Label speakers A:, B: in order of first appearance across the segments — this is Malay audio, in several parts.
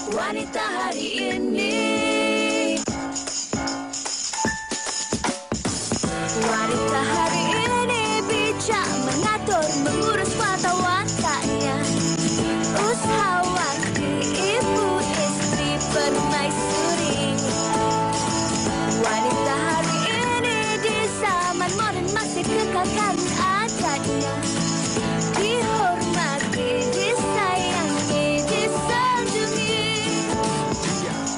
A: Wanita hari ini. Wanita hari ini bijak mengatur, mengurus mata wataknya. Usahawati, ibu, istri, permaisuri. Wanita hari ini di zaman modern masih kekalkan adatnya. Dihormati, disayangi, disanjungi.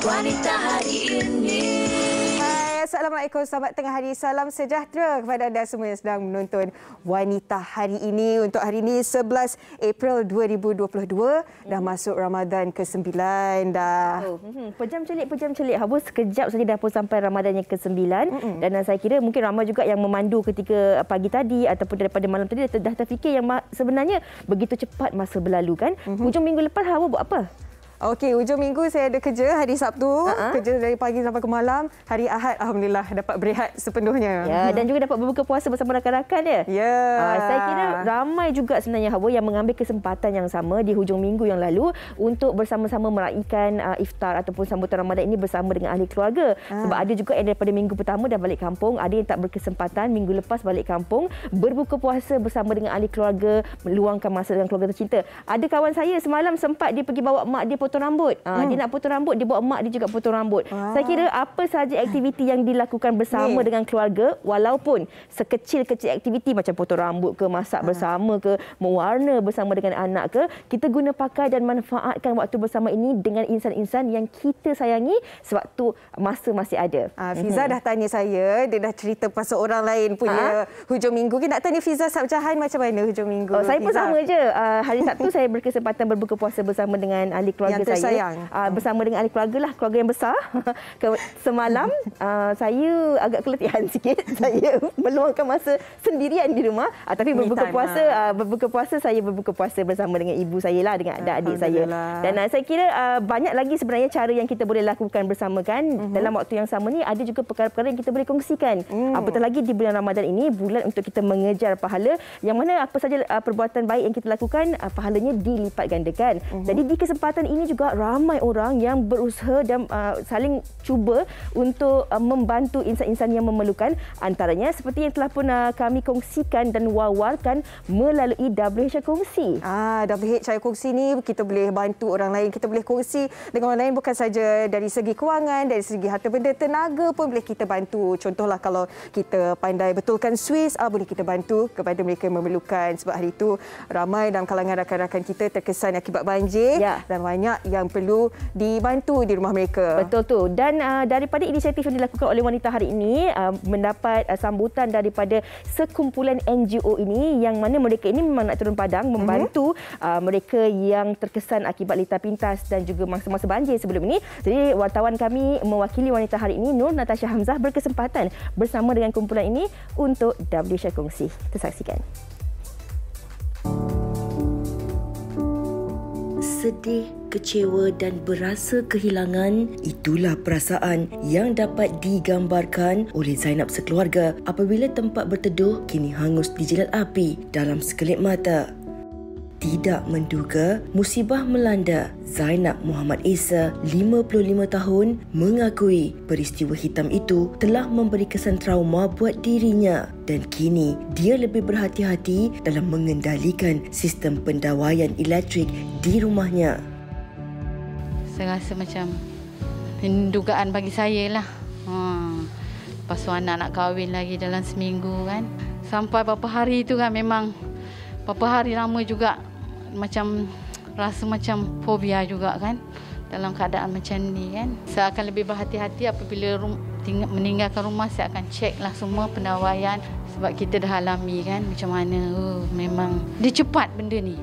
A: Wanita hari ini.
B: Assalamualaikum, selamat tengah hari, salam sejahtera kepada anda semua yang sedang menonton Wanita Hari Ini. Untuk hari ini 11 April 2022, dah masuk Ramadan ke-9 dah.
C: Pejam celik habis sekejap saja dah pun sampai Ramadan yang ke-9. Dan saya kira mungkin ramai juga yang memandu ketika pagi tadi ataupun daripada malam tadi dah terfikir yang sebenarnya begitu cepat masa berlalu kan. Hujung minggu lepas Hawa buat apa?
B: Okey, hujung minggu saya ada kerja hari Sabtu, kerja dari pagi sampai ke malam. Hari Ahad alhamdulillah dapat berehat sepenuhnya.
C: Ya, dan juga dapat berbuka puasa bersama rakan-rakan dia.
B: Ya.
C: Saya kira ramai juga sebenarnya Hawa yang mengambil kesempatan yang sama di hujung minggu yang lalu untuk bersama-sama meraihkan iftar ataupun sambutan Ramadan ini bersama dengan ahli keluarga. Sebab ada juga yang daripada minggu pertama dah balik kampung, ada yang tak berkesempatan minggu lepas balik kampung berbuka puasa bersama dengan ahli keluarga, meluangkan masa dengan keluarga tercinta. Ada kawan saya semalam sempat dia pergi bawa mak dia potong rambut. Dia nak potong rambut, dia bawa mak dia juga potong rambut. Saya kira apa sahaja aktiviti yang dilakukan bersama dengan keluarga, walaupun sekecil-kecil aktiviti macam potong rambut ke, masak bersama ke, mewarna bersama dengan anak ke, kita guna pakai dan manfaatkan waktu bersama ini dengan insan-insan yang kita sayangi sewaktu masa masih ada.
B: Fiza dah tanya saya, dia dah cerita pasal orang lain punya hujung minggu. Kita nak tanya Fiza Sabjahan macam mana hujung minggu?
C: Saya pun sama je. Hari Sabtu saya berkesempatan berbuka puasa bersama dengan ahli keluarga saya, bersama dengan ahli keluarga lah, keluarga yang besar. Semalam saya agak keletihan sikit. Saya meluangkan masa sendirian di rumah, tapi berbuka puasa saya berbuka puasa bersama dengan ibu saya lah, dengan adik-adik saya. Dan saya kira banyak lagi sebenarnya cara yang kita boleh lakukan bersama kan. Dalam waktu yang sama ni ada juga perkara-perkara yang kita boleh kongsikan. Apatah lagi di bulan Ramadan ini, bulan untuk kita mengejar pahala, yang mana apa saja perbuatan baik yang kita lakukan, pahalanya dilipat gandakan. Jadi di kesempatan ini juga ramai orang yang berusaha dan saling cuba untuk membantu insan-insan yang memerlukan. Antaranya seperti yang telah pun kami kongsikan dan wawarkan melalui WH Kongsi.
B: WH Kongsi ni kita boleh bantu orang lain, kita boleh kongsi dengan orang lain, bukan saja dari segi kewangan, dari segi harta benda, tenaga pun boleh kita bantu. Contohlah kalau kita pandai betulkan Swiss, boleh kita bantu kepada mereka yang memerlukan. Sebab hari itu ramai dalam kalangan rakan-rakan kita terkesan akibat banjir dan banyak yang perlu dibantu di rumah mereka.
C: Betul tu. Dan daripada inisiatif yang dilakukan oleh Wanita Hari Ini, mendapat sambutan daripada sekumpulan NGO ini, yang mana mereka ini memang nak turun padang membantu mereka yang terkesan akibat litar pintas dan juga masa-masa banjir sebelum ini. Jadi wartawan kami mewakili Wanita Hari Ini, Nur Natasha Hamzah, berkesempatan bersama dengan kumpulan ini untuk WH Kongsi. Kita saksikan.
D: Sedih, kecewa dan berasa kehilangan, itulah perasaan yang dapat digambarkan oleh Zainab sekeluarga apabila tempat berteduh kini hangus dijilat api dalam sekelip mata. Tidak menduga musibah melanda, Zainab Muhammad Esa, 55 tahun, mengakui peristiwa hitam itu telah memberi kesan trauma buat dirinya dan kini dia lebih berhati-hati dalam mengendalikan sistem pendawaian elektrik di rumahnya.
E: Saya rasa macam dugaan bagi saya lah. Lepas tu anak nak kahwin lagi dalam seminggu kan. Sampai beberapa hari tu kan memang beberapa hari lama juga macam rasa macam fobia juga kan dalam keadaan macam ni kan. Saya akan lebih berhati-hati apabila meninggalkan rumah. Saya akan cek lah semua pendawaian sebab kita dah alami kan macam mana. Memang dia cepat benda ni.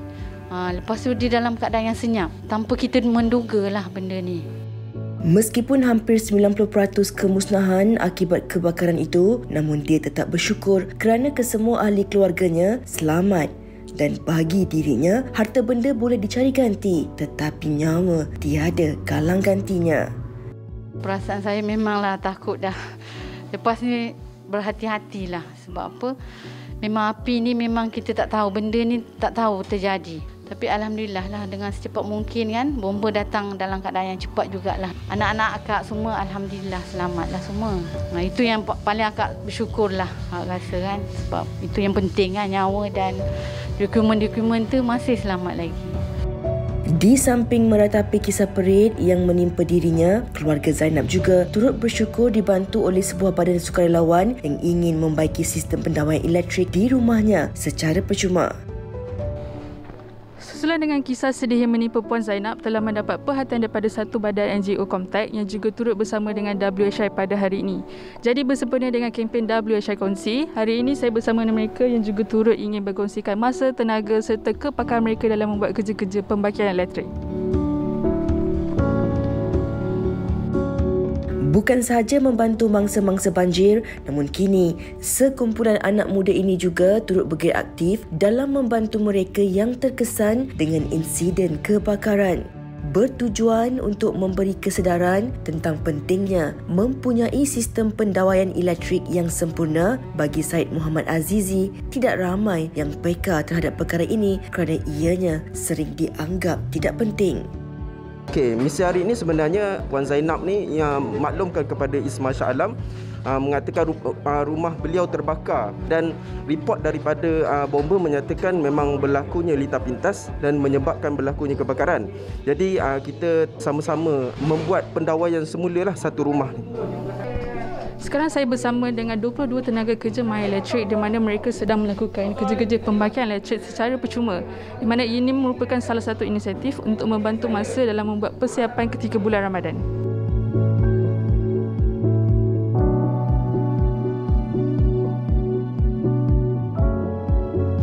E: Lepas tu dia dalam keadaan yang senyap tanpa kita menduga lah benda ni.
D: Meskipun hampir 90% kemusnahan akibat kebakaran itu, namun dia tetap bersyukur kerana kesemua ahli keluarganya selamat. Dan bagi dirinya, harta benda boleh dicari ganti, tetapi nyawa tiada galang gantinya.
E: Perasaan saya memanglah takut dah. Lepas ni berhati-hatilah. Sebab apa? Memang api ni memang kita tak tahu. Benda ni tak tahu terjadi. Tapi alhamdulillah lah dengan secepat mungkin kan bomba datang dalam keadaan yang cepat jugalah. Anak-anak akak semua alhamdulillah selamatlah semua. Itu yang paling akak bersyukurlah akak rasa kan, sebab itu yang penting kan, nyawa dan dokumen-dokumen tu masih selamat lagi.
D: Di samping meratapi kisah perit yang menimpa dirinya, keluarga Zainab juga turut bersyukur dibantu oleh sebuah badan sukarelawan yang ingin membaiki sistem pendawaian elektrik di rumahnya secara percuma.
F: Susulan dengan kisah sedih yang menimpa Puan Zainab telah mendapat perhatian daripada satu badan NGO Comtech yang juga turut bersama dengan WHI pada hari ini. Jadi bersempena dengan kempen WHI Kongsi, hari ini saya bersama dengan mereka yang juga turut ingin berkongsikan masa, tenaga serta kepakaran mereka dalam membuat kerja-kerja pembangkitan elektrik.
D: Bukan sahaja membantu mangsa-mangsa banjir, namun kini sekumpulan anak muda ini juga turut bergerak aktif dalam membantu mereka yang terkesan dengan insiden kebakaran. Bertujuan untuk memberi kesedaran tentang pentingnya mempunyai sistem pendawaian elektrik yang sempurna, bagi Syed Muhammad Azizi tidak ramai yang peka terhadap perkara ini kerana ianya sering dianggap tidak penting.
G: Okey, misi hari ini sebenarnya Puan Zainab ni yang maklumkan kepada Isma Shah Alam mengatakan rumah beliau terbakar dan report daripada bomba menyatakan memang berlakunya litar pintas dan menyebabkan berlakunya kebakaran. Jadi kita sama-sama membuat pendawaian semula lah satu rumah ni.
F: Sekarang saya bersama dengan 22 tenaga kerja My Electric di mana mereka sedang melakukan kerja-kerja pembangkitan elektrik secara percuma, di mana ini merupakan salah satu inisiatif untuk membantu masa dalam membuat persiapan ketika bulan Ramadan.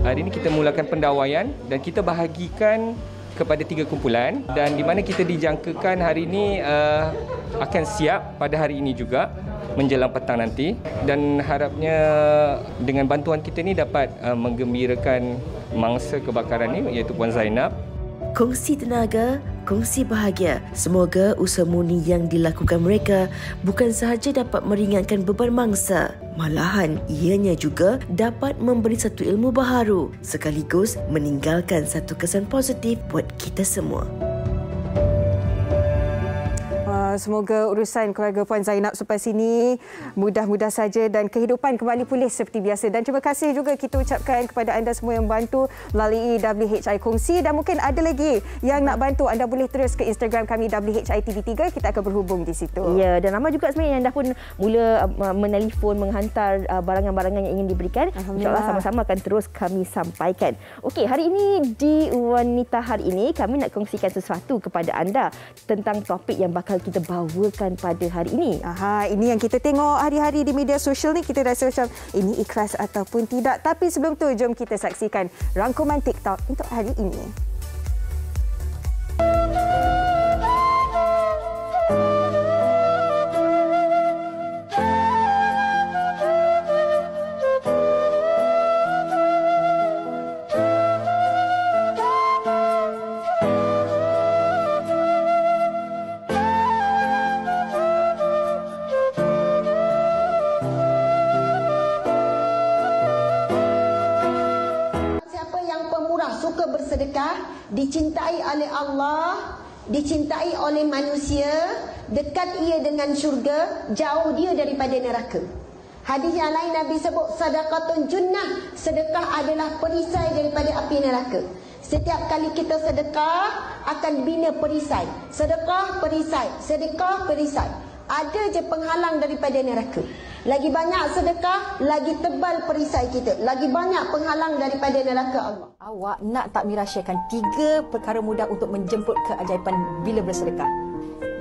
H: Hari ini kita mulakan pendawaian dan kita bahagikan kepada 3 kumpulan, dan di mana kita dijangkakan hari ini akan siap pada hari ini juga menjelang petang nanti, dan harapnya dengan bantuan kita ni dapat menggembirakan mangsa kebakaran ni iaitu Puan Zainab.
D: Kongsi tenaga, kongsi bahagia. Semoga usaha murni yang dilakukan mereka bukan sahaja dapat meringankan beban mangsa, malahan ianya juga dapat memberi satu ilmu baharu sekaligus meninggalkan satu kesan positif buat kita semua.
B: Semoga urusan keluarga Puan Zainab selepas ini mudah-mudah saja dan kehidupan kembali pulih seperti biasa. Dan terima kasih juga kita ucapkan kepada anda semua yang bantu melalui WHI Kongsi, dan mungkin ada lagi yang nak bantu, anda boleh terus ke Instagram kami WHI TV3, kita akan berhubung di situ.
C: Ya, dan ramai juga sebenarnya yang dah pun mula menelefon, menghantar barangan-barangan yang ingin diberikan. InsyaAllah sama-sama akan terus kami sampaikan. Okey, hari ini di Wanita Hari ini kami nak kongsikan sesuatu kepada anda tentang topik yang bakal kita bawakan pada hari ini.
B: Ini yang kita tengok hari-hari di media sosial ni, kita rasa macam ini ikhlas ataupun tidak. Tapi sebelum tu, jom kita saksikan rangkuman TikTok untuk hari ini.
I: Suka bersedekah, dicintai oleh Allah, dicintai oleh manusia, dekat ia dengan syurga, jauh dia daripada neraka. Hadis yang lain Nabi sebut sadaqatun junnah, sedekah adalah perisai daripada api neraka. Setiap kali kita sedekah akan bina perisai. Sedekah perisai, sedekah perisai. Ada je penghalang daripada neraka. Lagi banyak sedekah, lagi tebal perisai kita. Lagi banyak penghalang daripada neraka Allah.
J: Awak nak tak merahsiakan 3 perkara mudah untuk menjemput keajaiban bila bersedekah.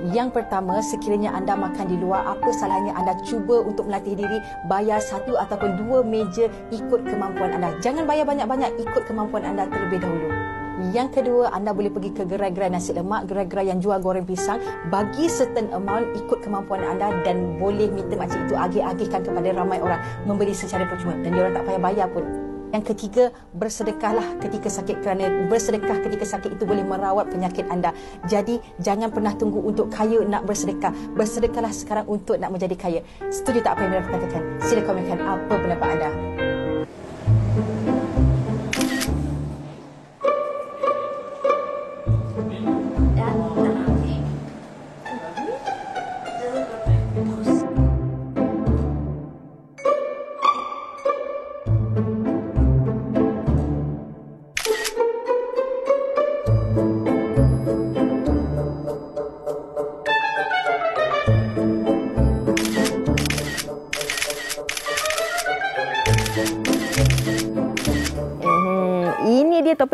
J: Yang pertama, sekiranya anda makan di luar, apa salahnya anda cuba untuk melatih diri bayar 1 ataupun 2 meja ikut kemampuan anda. Jangan bayar banyak-banyak, ikut kemampuan anda terlebih dahulu. Yang kedua, anda boleh pergi ke gerai-gerai nasi lemak, gerai-gerai yang jual goreng pisang, bagi certain amount ikut kemampuan anda, dan boleh minta makcik itu agih-agihkan kepada ramai orang, memberi secara percuma dan diorang tak payah bayar pun. Yang ketiga, bersedekahlah ketika sakit, kerana bersedekah ketika sakit itu boleh merawat penyakit anda. Jadi jangan pernah tunggu untuk kaya nak bersedekah. Bersedekahlah sekarang untuk nak menjadi kaya. Setuju tak apa yang Mira katakan? Sila komenkan apa pendapat anda.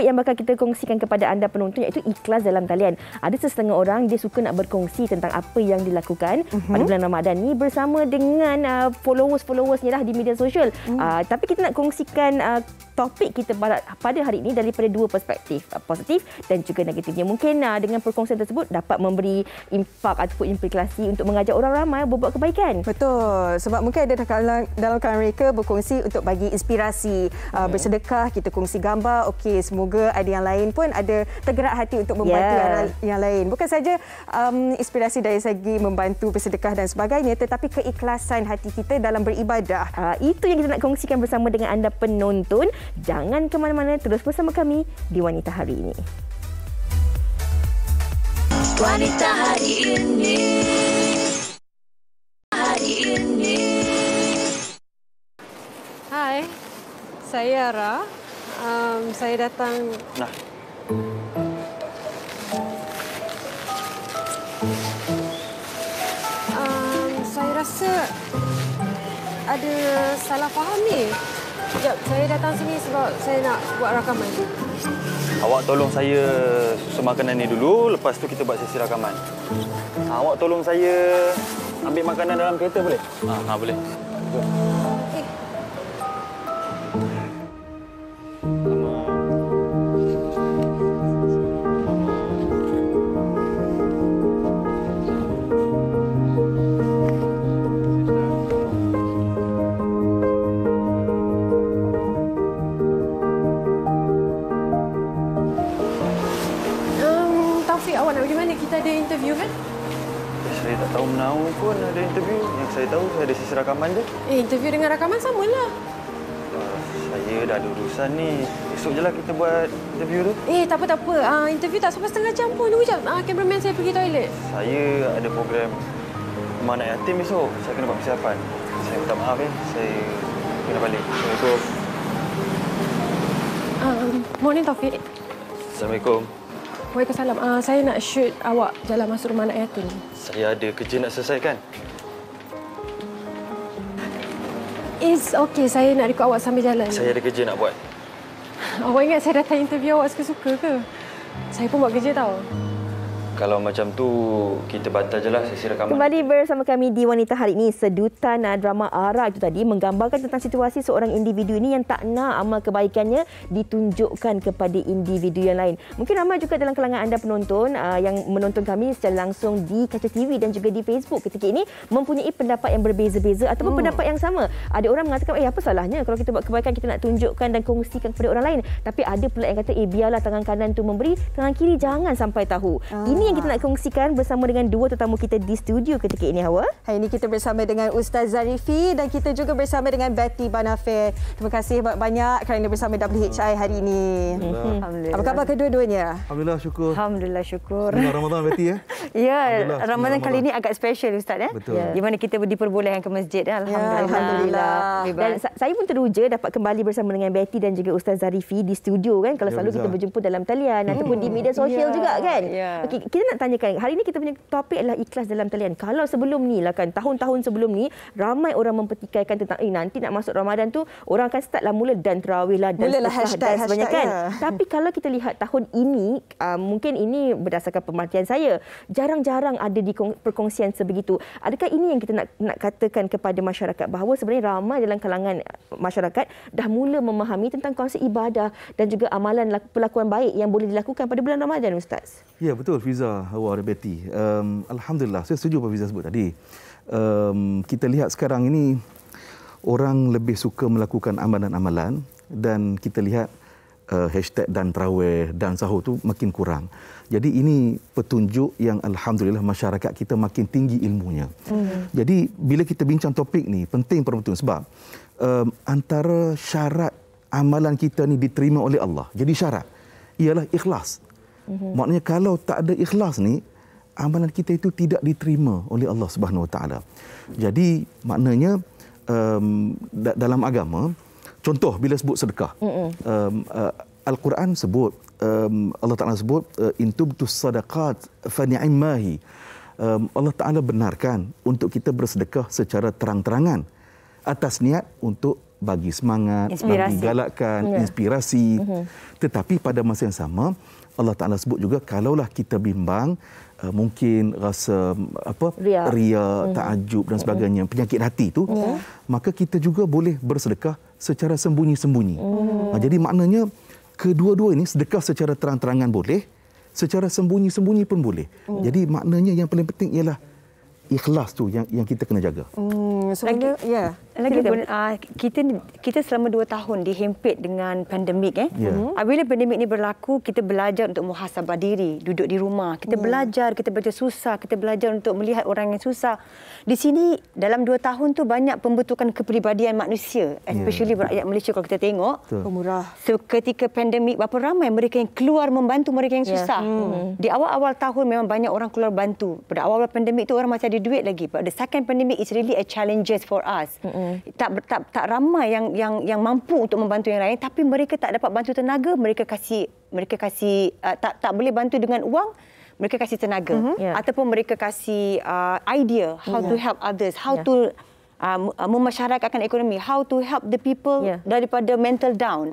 C: topik yang bakal kita kongsikan kepada anda penonton iaitu ikhlas dalam talian. Ada sesetengah orang dia suka nak berkongsi tentang apa yang dilakukan pada bulan Ramadan ni bersama dengan followers-followersnya lah di media sosial. Tapi kita nak kongsikan topik kita pada hari ini daripada dua perspektif, positif dan juga negatifnya. Mungkin dengan perkongsian tersebut dapat memberi impak ataupun implikasi untuk mengajak orang ramai berbuat kebaikan.
B: Betul. Sebab mungkin ada dalam kalangan mereka berkongsi untuk bagi inspirasi, bersedekah, kita kongsi gambar. Okey, semoga ada yang lain pun ada tergerak hati untuk membantu yang lain. Bukan saja inspirasi dari segi membantu bersedekah dan sebagainya, tetapi keikhlasan hati kita dalam beribadah.
C: Itu yang kita nak kongsikan bersama dengan anda penonton. Jangan ke mana-mana, terus bersama kami di Wanita Hari Ini.
A: Wanita Hari Ini. Hari Ini.
K: Hai, saya Ara. Saya datang... saya rasa ada salah faham ni. Sekejap, saya datang sini sebab saya nak buat rakaman.
L: Awak tolong saya susun makanan ni dulu, lepas tu kita buat sesi rakaman. Awak tolong saya ambil makanan dalam kereta boleh? Boleh.
K: Okay. Awak nak pergi mana? Kita ada interview kan?
L: Saya tak tahu menahu pun ada interview. Yang saya tahu saya ada sesi rakaman je.
K: Interview dengan rakaman samalah.
L: Saya dah ada urusan ni. Esok je lah kita buat interview tu.
K: Tak apa. Interview tak sampai setengah jam pun. Tunggu jap. Cameraman saya pergi toilet.
L: Saya ada program rumah anak yatim esok. Saya kena buat persiapan. Saya minta maaf Saya kena balik. Assalamualaikum.
K: Morning Taufik.
L: Assalamualaikum.
K: Waalaikumsalam. Saya nak shoot awak jalan masuk rumah anak yatim.
L: Saya ada kerja nak selesaikan.
K: It's okay. Saya nak ikut awak sambil jalan.
L: Saya ada kerja nak buat.
K: Awak ingat saya datang interview awak suka-suka ke? Saya pun buat kerja tau.
L: Kalau macam tu, kita batal je lah sesi rakaman.
C: Kembali bersama kami di Wanita Hari Ini. Sedutan drama Ara itu tadi menggambarkan tentang situasi seorang individu ini yang tak nak amal kebaikannya ditunjukkan kepada individu yang lain. Mungkin ramai juga dalam kalangan anda penonton yang menonton kami secara langsung di Kaca TV dan juga di Facebook ketika ini mempunyai pendapat yang berbeza-beza ataupun pendapat yang sama. Ada orang mengatakan, apa salahnya kalau kita buat kebaikan kita nak tunjukkan dan kongsikan kepada orang lain. Tapi ada pula yang kata, biarlah tangan kanan tu memberi, tangan kiri jangan sampai tahu. Ini yang kita nak kongsikan bersama dengan dua tetamu kita di studio ketika ini, Hawa.
B: Hari ini kita bersama dengan Ustaz Zarifi dan kita juga bersama dengan Betty Banafir. Terima kasih banyak kerana bersama WHI hari ini. Alhamdulillah. Apa khabar kedua-duanya?
M: Alhamdulillah, syukur.
C: Alhamdulillah, syukur.
M: Ramadan, Betty
C: Ya, Ramadan kali ini agak special, Ustaz.
M: Betul.
C: Di mana kita diperbolehkan ke masjid. Alhamdulillah. Dan saya pun teruja dapat kembali bersama dengan Betty dan juga Ustaz Zarifi di studio kan. Kalau selalu kita berjumpa dalam talian ataupun di media sosial juga kan. Okey, kita nak tanyakan, hari ini kita punya topik adalah ikhlas dalam talian. Kalau sebelum ni lah kan, tahun-tahun sebelum ni, ramai orang mempertikaikan tentang nanti nak masuk Ramadan tu, orang akan start lah mula dan tarawih lah dan sebagainya kan. Tapi kalau kita lihat tahun ini, mungkin ini berdasarkan pemerhatian saya, jarang-jarang ada di perkongsian sebegitu. Adakah ini yang kita nak katakan kepada masyarakat bahawa sebenarnya ramai dalam kalangan masyarakat dah mula memahami tentang konsep ibadah dan juga amalan perlakuan baik yang boleh dilakukan pada bulan Ramadan, Ustaz?
M: Ya, betul Fiza, Hawa dan Betty. Alhamdulillah, saya setuju apa Fiza sebut tadi. Kita lihat sekarang ini orang lebih suka melakukan amalan-amalan dan kita lihat hashtag dan tarawih dan sahur tu makin kurang. Jadi ini petunjuk yang alhamdulillah masyarakat kita makin tinggi ilmunya. Jadi bila kita bincang topik ni penting betul sebab antara syarat amalan kita ni diterima oleh Allah. Jadi syarat ialah ikhlas. Maknanya kalau tak ada ikhlas ni, amalan kita itu tidak diterima oleh Allah Subhanahu Wa Taala. Jadi maknanya dalam agama, contoh bila sebut sedekah, Al-Quran sebut, Allah Taala sebut in tubtus sadaqat fa ni'mahi. Allah Taala benarkan untuk kita bersedekah secara terang-terangan atas niat untuk bagi semangat, bagi galakkan, inspirasi. Tetapi pada masa yang sama, Allah Ta'ala sebut juga kalaulah kita bimbang, mungkin rasa ria, takjub dan sebagainya, penyakit hati itu, maka kita juga boleh bersedekah secara sembunyi-sembunyi. Jadi maknanya kedua-dua ini, sedekah secara terang-terangan boleh, secara sembunyi-sembunyi pun boleh. Jadi maknanya yang paling penting ialah ikhlas tu yang kita kena jaga.
J: Sebenarnya kita selama 2 tahun dihempit dengan pandemik. Apabila pandemik ni berlaku, kita belajar untuk muhasabah diri, duduk di rumah. Kita belajar susah, kita belajar untuk melihat orang yang susah. Di sini dalam 2 tahun tu banyak pembentukan kepribadian manusia, especially rakyat Malaysia kalau kita tengok.
B: Pemurah.
J: So, ketika pandemik, berapa ramai mereka yang keluar membantu mereka yang susah. Di awal-awal tahun memang banyak orang keluar bantu. Pada awal-awal pandemik tu orang masih ada duit lagi. But the second pandemic is really a challenges for us. Tak ramai yang mampu untuk membantu yang lain, tapi mereka tak dapat bantu tenaga, mereka kasih tak boleh bantu dengan uang, mereka kasih tenaga ataupun mereka kasih idea how to help others, how to memasyarakatkan ekonomi, how to help the people daripada mental down.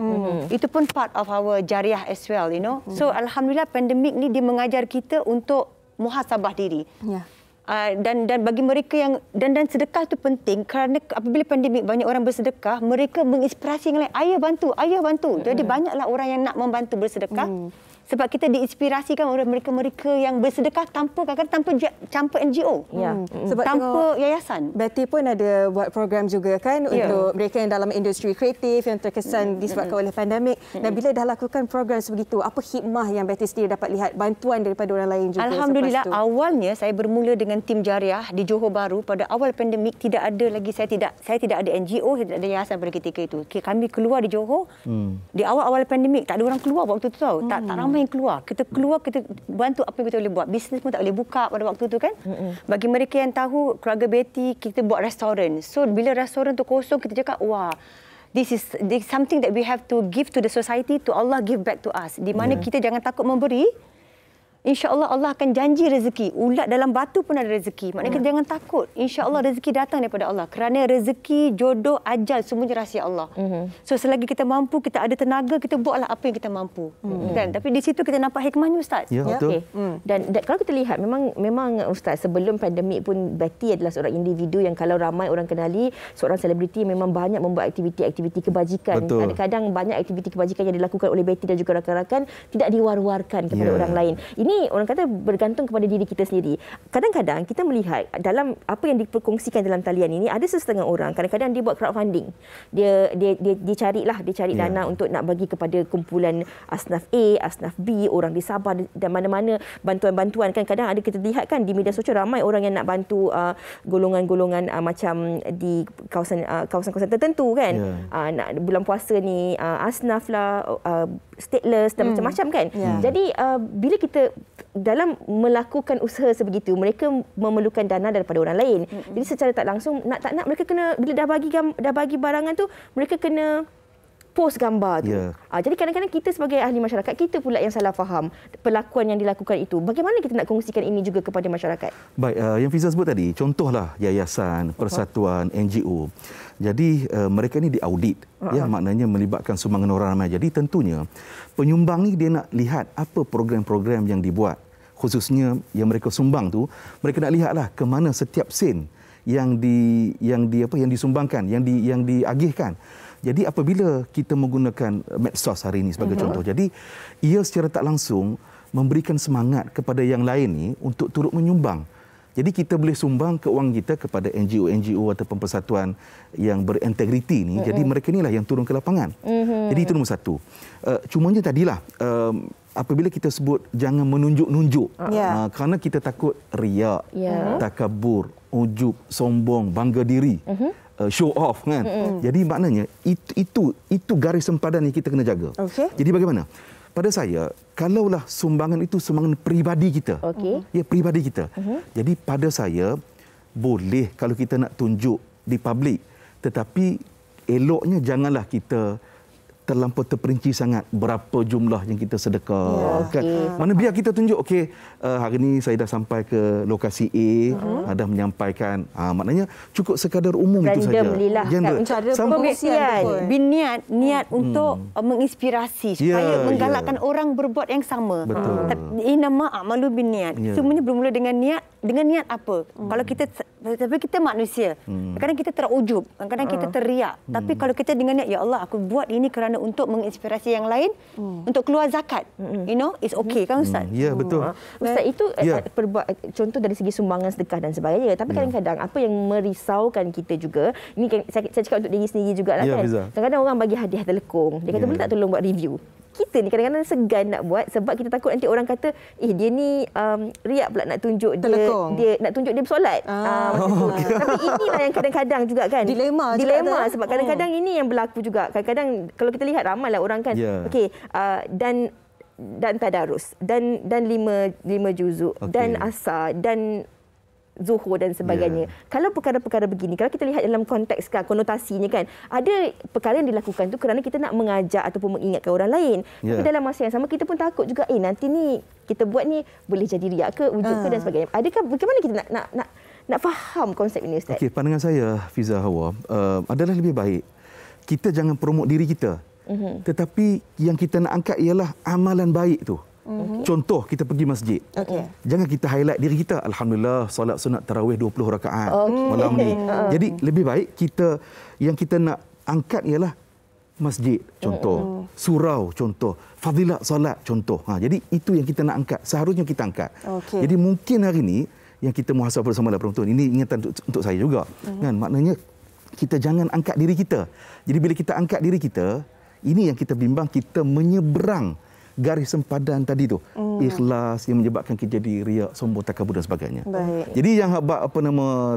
J: Itu pun part of our jariah as well, you know. So alhamdulillah pandemik ni dia mengajar kita untuk muhasabah diri. Dan bagi mereka yang dan sedekah itu penting kerana apabila pandemik banyak orang bersedekah, mereka menginspirasi yang lain, ayah bantu. Jadi banyaklah orang yang nak membantu bersedekah. Sebab kita diinspirasikan oleh mereka-mereka yang bersedekah tanpa NGO, tanpa yayasan.
B: Betty pun ada buat program juga kan untuk mereka yang dalam industri kreatif yang terkesan disebabkan oleh pandemik. Dan bila dah lakukan program sebegitu, apa hikmah yang Betty sendiri dapat lihat bantuan daripada orang lain juga?
J: Alhamdulillah, awalnya saya bermula dengan tim jariah di Johor Bahru. Pada awal pandemik tidak ada lagi, saya tidak ada NGO, saya tidak ada yayasan pada ketika itu. Kami keluar di Johor. Di awal-awal pandemik tak ada orang keluar waktu itu tahu. Tak ramai yang keluar. Kita bantu apa yang kita boleh buat. Bisnes pun tak boleh buka pada waktu itu kan. Bagi mereka yang tahu, keluarga Betty, kita buat restoran. So bila restoran tu kosong, kita cakap, wah, this is something that we have to give to the society, to Allah give back to us. Di mana kita jangan takut memberi. InsyaAllah Allah akan janji rezeki. Ulat dalam batu pun ada rezeki. Maknanya kita jangan takut. InsyaAllah rezeki datang daripada Allah. Kerana rezeki, jodoh, ajal, semuanya rahsia Allah. So selagi kita mampu, kita ada tenaga, kita buatlah apa yang kita mampu. Kan? Tapi di situ kita nampak hikmahnya Ustaz.
M: Ya, betul.
C: Dan kalau kita lihat, memang Ustaz, sebelum pandemik pun Betty adalah seorang individu yang kalau ramai orang kenali, seorang selebriti memang banyak membuat aktiviti-aktiviti kebajikan. Kadang-kadang banyak aktiviti kebajikan yang dilakukan oleh Betty dan juga rakan-rakan tidak diwar-warkan kepada orang lain. Ini orang kata bergantung kepada diri kita sendiri. Kadang-kadang kita melihat dalam apa yang diperkongsikan dalam talian ini, ada sesetengah orang kadang-kadang dia buat crowdfunding. Dia cari dana untuk nak bagi kepada kumpulan asnaf A, asnaf B, orang di Sabah dan mana-mana bantuan-bantuan kan. Kadang ada kita lihat kan di media sosial ramai orang yang nak bantu golongan-golongan macam di kawasan-kawasan tertentu kan. Nak bulan puasa ni asnaf lah, stateless dan macam-macam kan. Jadi bila kita dalam melakukan usaha sebegitu, mereka memerlukan dana daripada orang lain. Jadi secara tak langsung tak nak mereka kena, bila dah bagi barangan tu, mereka kena post gambar tu. Jadi kadang-kadang kita sebagai ahli masyarakat, kita pula yang salah faham perlakuan yang dilakukan itu. Bagaimana kita nak kongsikan ini juga kepada masyarakat?
M: Baik, yang Fiza sebut tadi, contohlah yayasan, persatuan, NGO. Jadi mereka ni diaudit, maknanya melibatkan sumbangan orang ramai. Jadi tentunya penyumbang ni dia nak lihat apa program-program yang dibuat, khususnya yang mereka sumbang tu, mereka nak lihatlah ke mana setiap sen yang disumbangkan, yang diagihkan. Jadi apabila kita menggunakan medsos hari ini sebagai contoh, jadi ia secara tak langsung memberikan semangat kepada yang lain ni untuk turut menyumbang. Jadi kita boleh sumbang keuangan kita kepada NGO ataupun persatuan yang berintegriti ni. Jadi mereka inilah yang turun ke lapangan. Jadi itu nombor satu. Cumanya tadilah apabila kita sebut jangan menunjuk-nunjuk, kerana kita takut riak, takabur, ujub, sombong, bangga diri, show off kan. Jadi maknanya itu garis sempadan yang kita kena jaga. Jadi bagaimana? Pada saya, kalaulah sumbangan itu sumbangan peribadi kita. Ya, peribadi kita. Jadi pada saya, boleh kalau kita nak tunjuk di publik. Tetapi eloknya janganlah kita terlampau terperinci sangat berapa jumlah yang kita sedekah. Kan? Mana biar kita tunjuk, okey, hari ni saya dah sampai ke lokasi A, dah menyampaikan. Maknanya cukup sekadar umum itu saja.
C: Cara pembuktian, niat untuk menginspirasi supaya menggalakkan orang berbuat yang sama. Innama a'malu binniat. Semuanya bermula dengan niat. Dengan niat apa? Kalau kita manusia, kadang kita terujub, kadang kita teriak. Tapi kalau kita dengan niat, ya Allah, aku buat ini kerana untuk menginspirasi yang lain, untuk keluar zakat. It's okay kan Ustaz?
M: Ya, betul.
C: Ustaz, itu contoh dari segi sumbangan sedekah dan sebagainya. Tapi kadang-kadang apa yang merisaukan kita juga, ini saya cakap untuk diri sendiri juga lah kan. Kadang-kadang orang bagi hadiah telekung. Dia kata boleh tak tolong buat review. Kita ni kadang-kadang segan nak buat sebab kita takut nanti orang kata dia ni riak pula nak tunjuk dia nak tunjuk dia bersolat. Tapi inilah yang kadang-kadang juga kan dilema sebab kadang-kadang ini yang berlaku juga. Kadang-kadang kalau kita lihat ramailah orang kan okey dan tadarus dan 5 juzuk dan asar dan Zuhur dan sebagainya. Kalau perkara-perkara begini, kalau kita lihat dalam konteks konotasinya kan, ada perkara yang dilakukan tu kerana kita nak mengajak ataupun mengingatkan orang lain. Tapi dalam masa yang sama kita pun takut juga nanti ni kita buat ni boleh jadi riak ke, ujub ke dan sebagainya. Adakah bagaimana kita nak faham konsep ini Ustaz?
M: Okey, pandangan saya Fiza, Hawa, adalah lebih baik kita jangan promote diri kita. Tetapi yang kita nak angkat ialah amalan baik tu. Contoh, kita pergi masjid. Jangan kita highlight diri kita. Alhamdulillah, solat sunat tarawih 20 rakaat malam ni. Jadi, lebih baik yang kita nak angkat ialah masjid, contoh. Surau, contoh. Fadilat solat, contoh. Jadi, itu yang kita nak angkat. Seharusnya kita angkat. Jadi, mungkin hari ini, yang kita muhasabah bersama lah penonton, ini ingatan untuk saya juga. Kan? Maknanya, kita jangan angkat diri kita. Jadi, bila kita angkat diri kita, ini yang kita bimbang, kita menyeberang garis sempadan tadi tu. Ikhlas yang menyebabkan kita jadi riak, sombong, takabur dan sebagainya. Jadi yang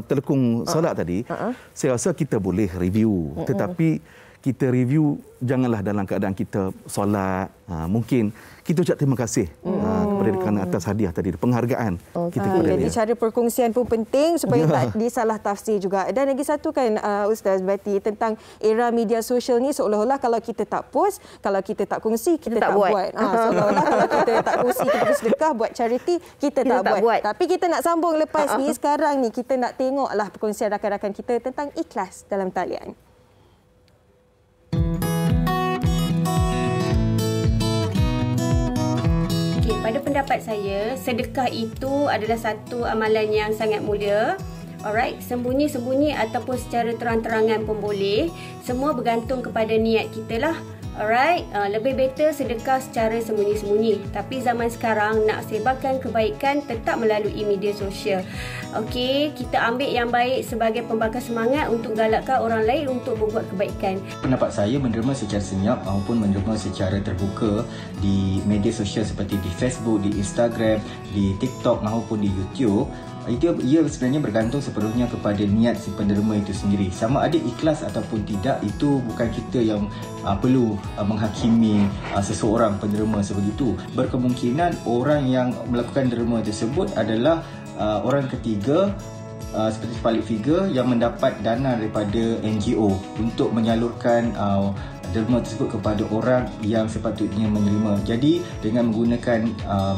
M: telekung solat tadi, saya rasa kita boleh review. Tetapi kita review janganlah dalam keadaan kita solat. Mungkin kita ucap terima kasih kepada kerana atas hadiah tadi, penghargaan kita kepada dia.
B: Jadi cara perkongsian pun penting supaya tak disalah tafsir juga. Dan lagi satu kan Ustaz Bati, tentang era media sosial ni seolah-olah kalau kita tak post, kalau kita tak kongsi, kita tak buat. Seolah-olah kalau kita tak kongsi, kita bersedekah, buat charity, kita tak buat. Tapi kita nak sambung lepas ni, sekarang ni kita nak tengoklah perkongsian rakan-rakan kita tentang ikhlas dalam talian.
N: Pada pendapat saya, sedekah itu adalah satu amalan yang sangat mulia. Alright, sembunyi-sembunyi ataupun secara terang-terangan pun boleh. Semua bergantung kepada niat kita lah. Alright, lebih better sedekah secara sembunyi-sembunyi. Tapi zaman sekarang nak sebarkan kebaikan tetap melalui media sosial. Okey, kita ambil yang baik sebagai pembakar semangat untuk galakkan orang lain untuk berbuat kebaikan.
H: Pendapat saya, menderma secara senyap maupun menderma secara terbuka di media sosial seperti di Facebook, di Instagram, di TikTok maupun di YouTube, ia sebenarnya bergantung sepenuhnya kepada niat si penderma itu sendiri. Sama ada ikhlas ataupun tidak, itu bukan kita yang perlu menghakimi seseorang penderma sebegitu. Berkemungkinan orang yang melakukan derma tersebut adalah orang ketiga seperti public figure yang mendapat dana daripada NGO untuk menyalurkan derma tersebut kepada orang yang sepatutnya menerima. Jadi dengan menggunakan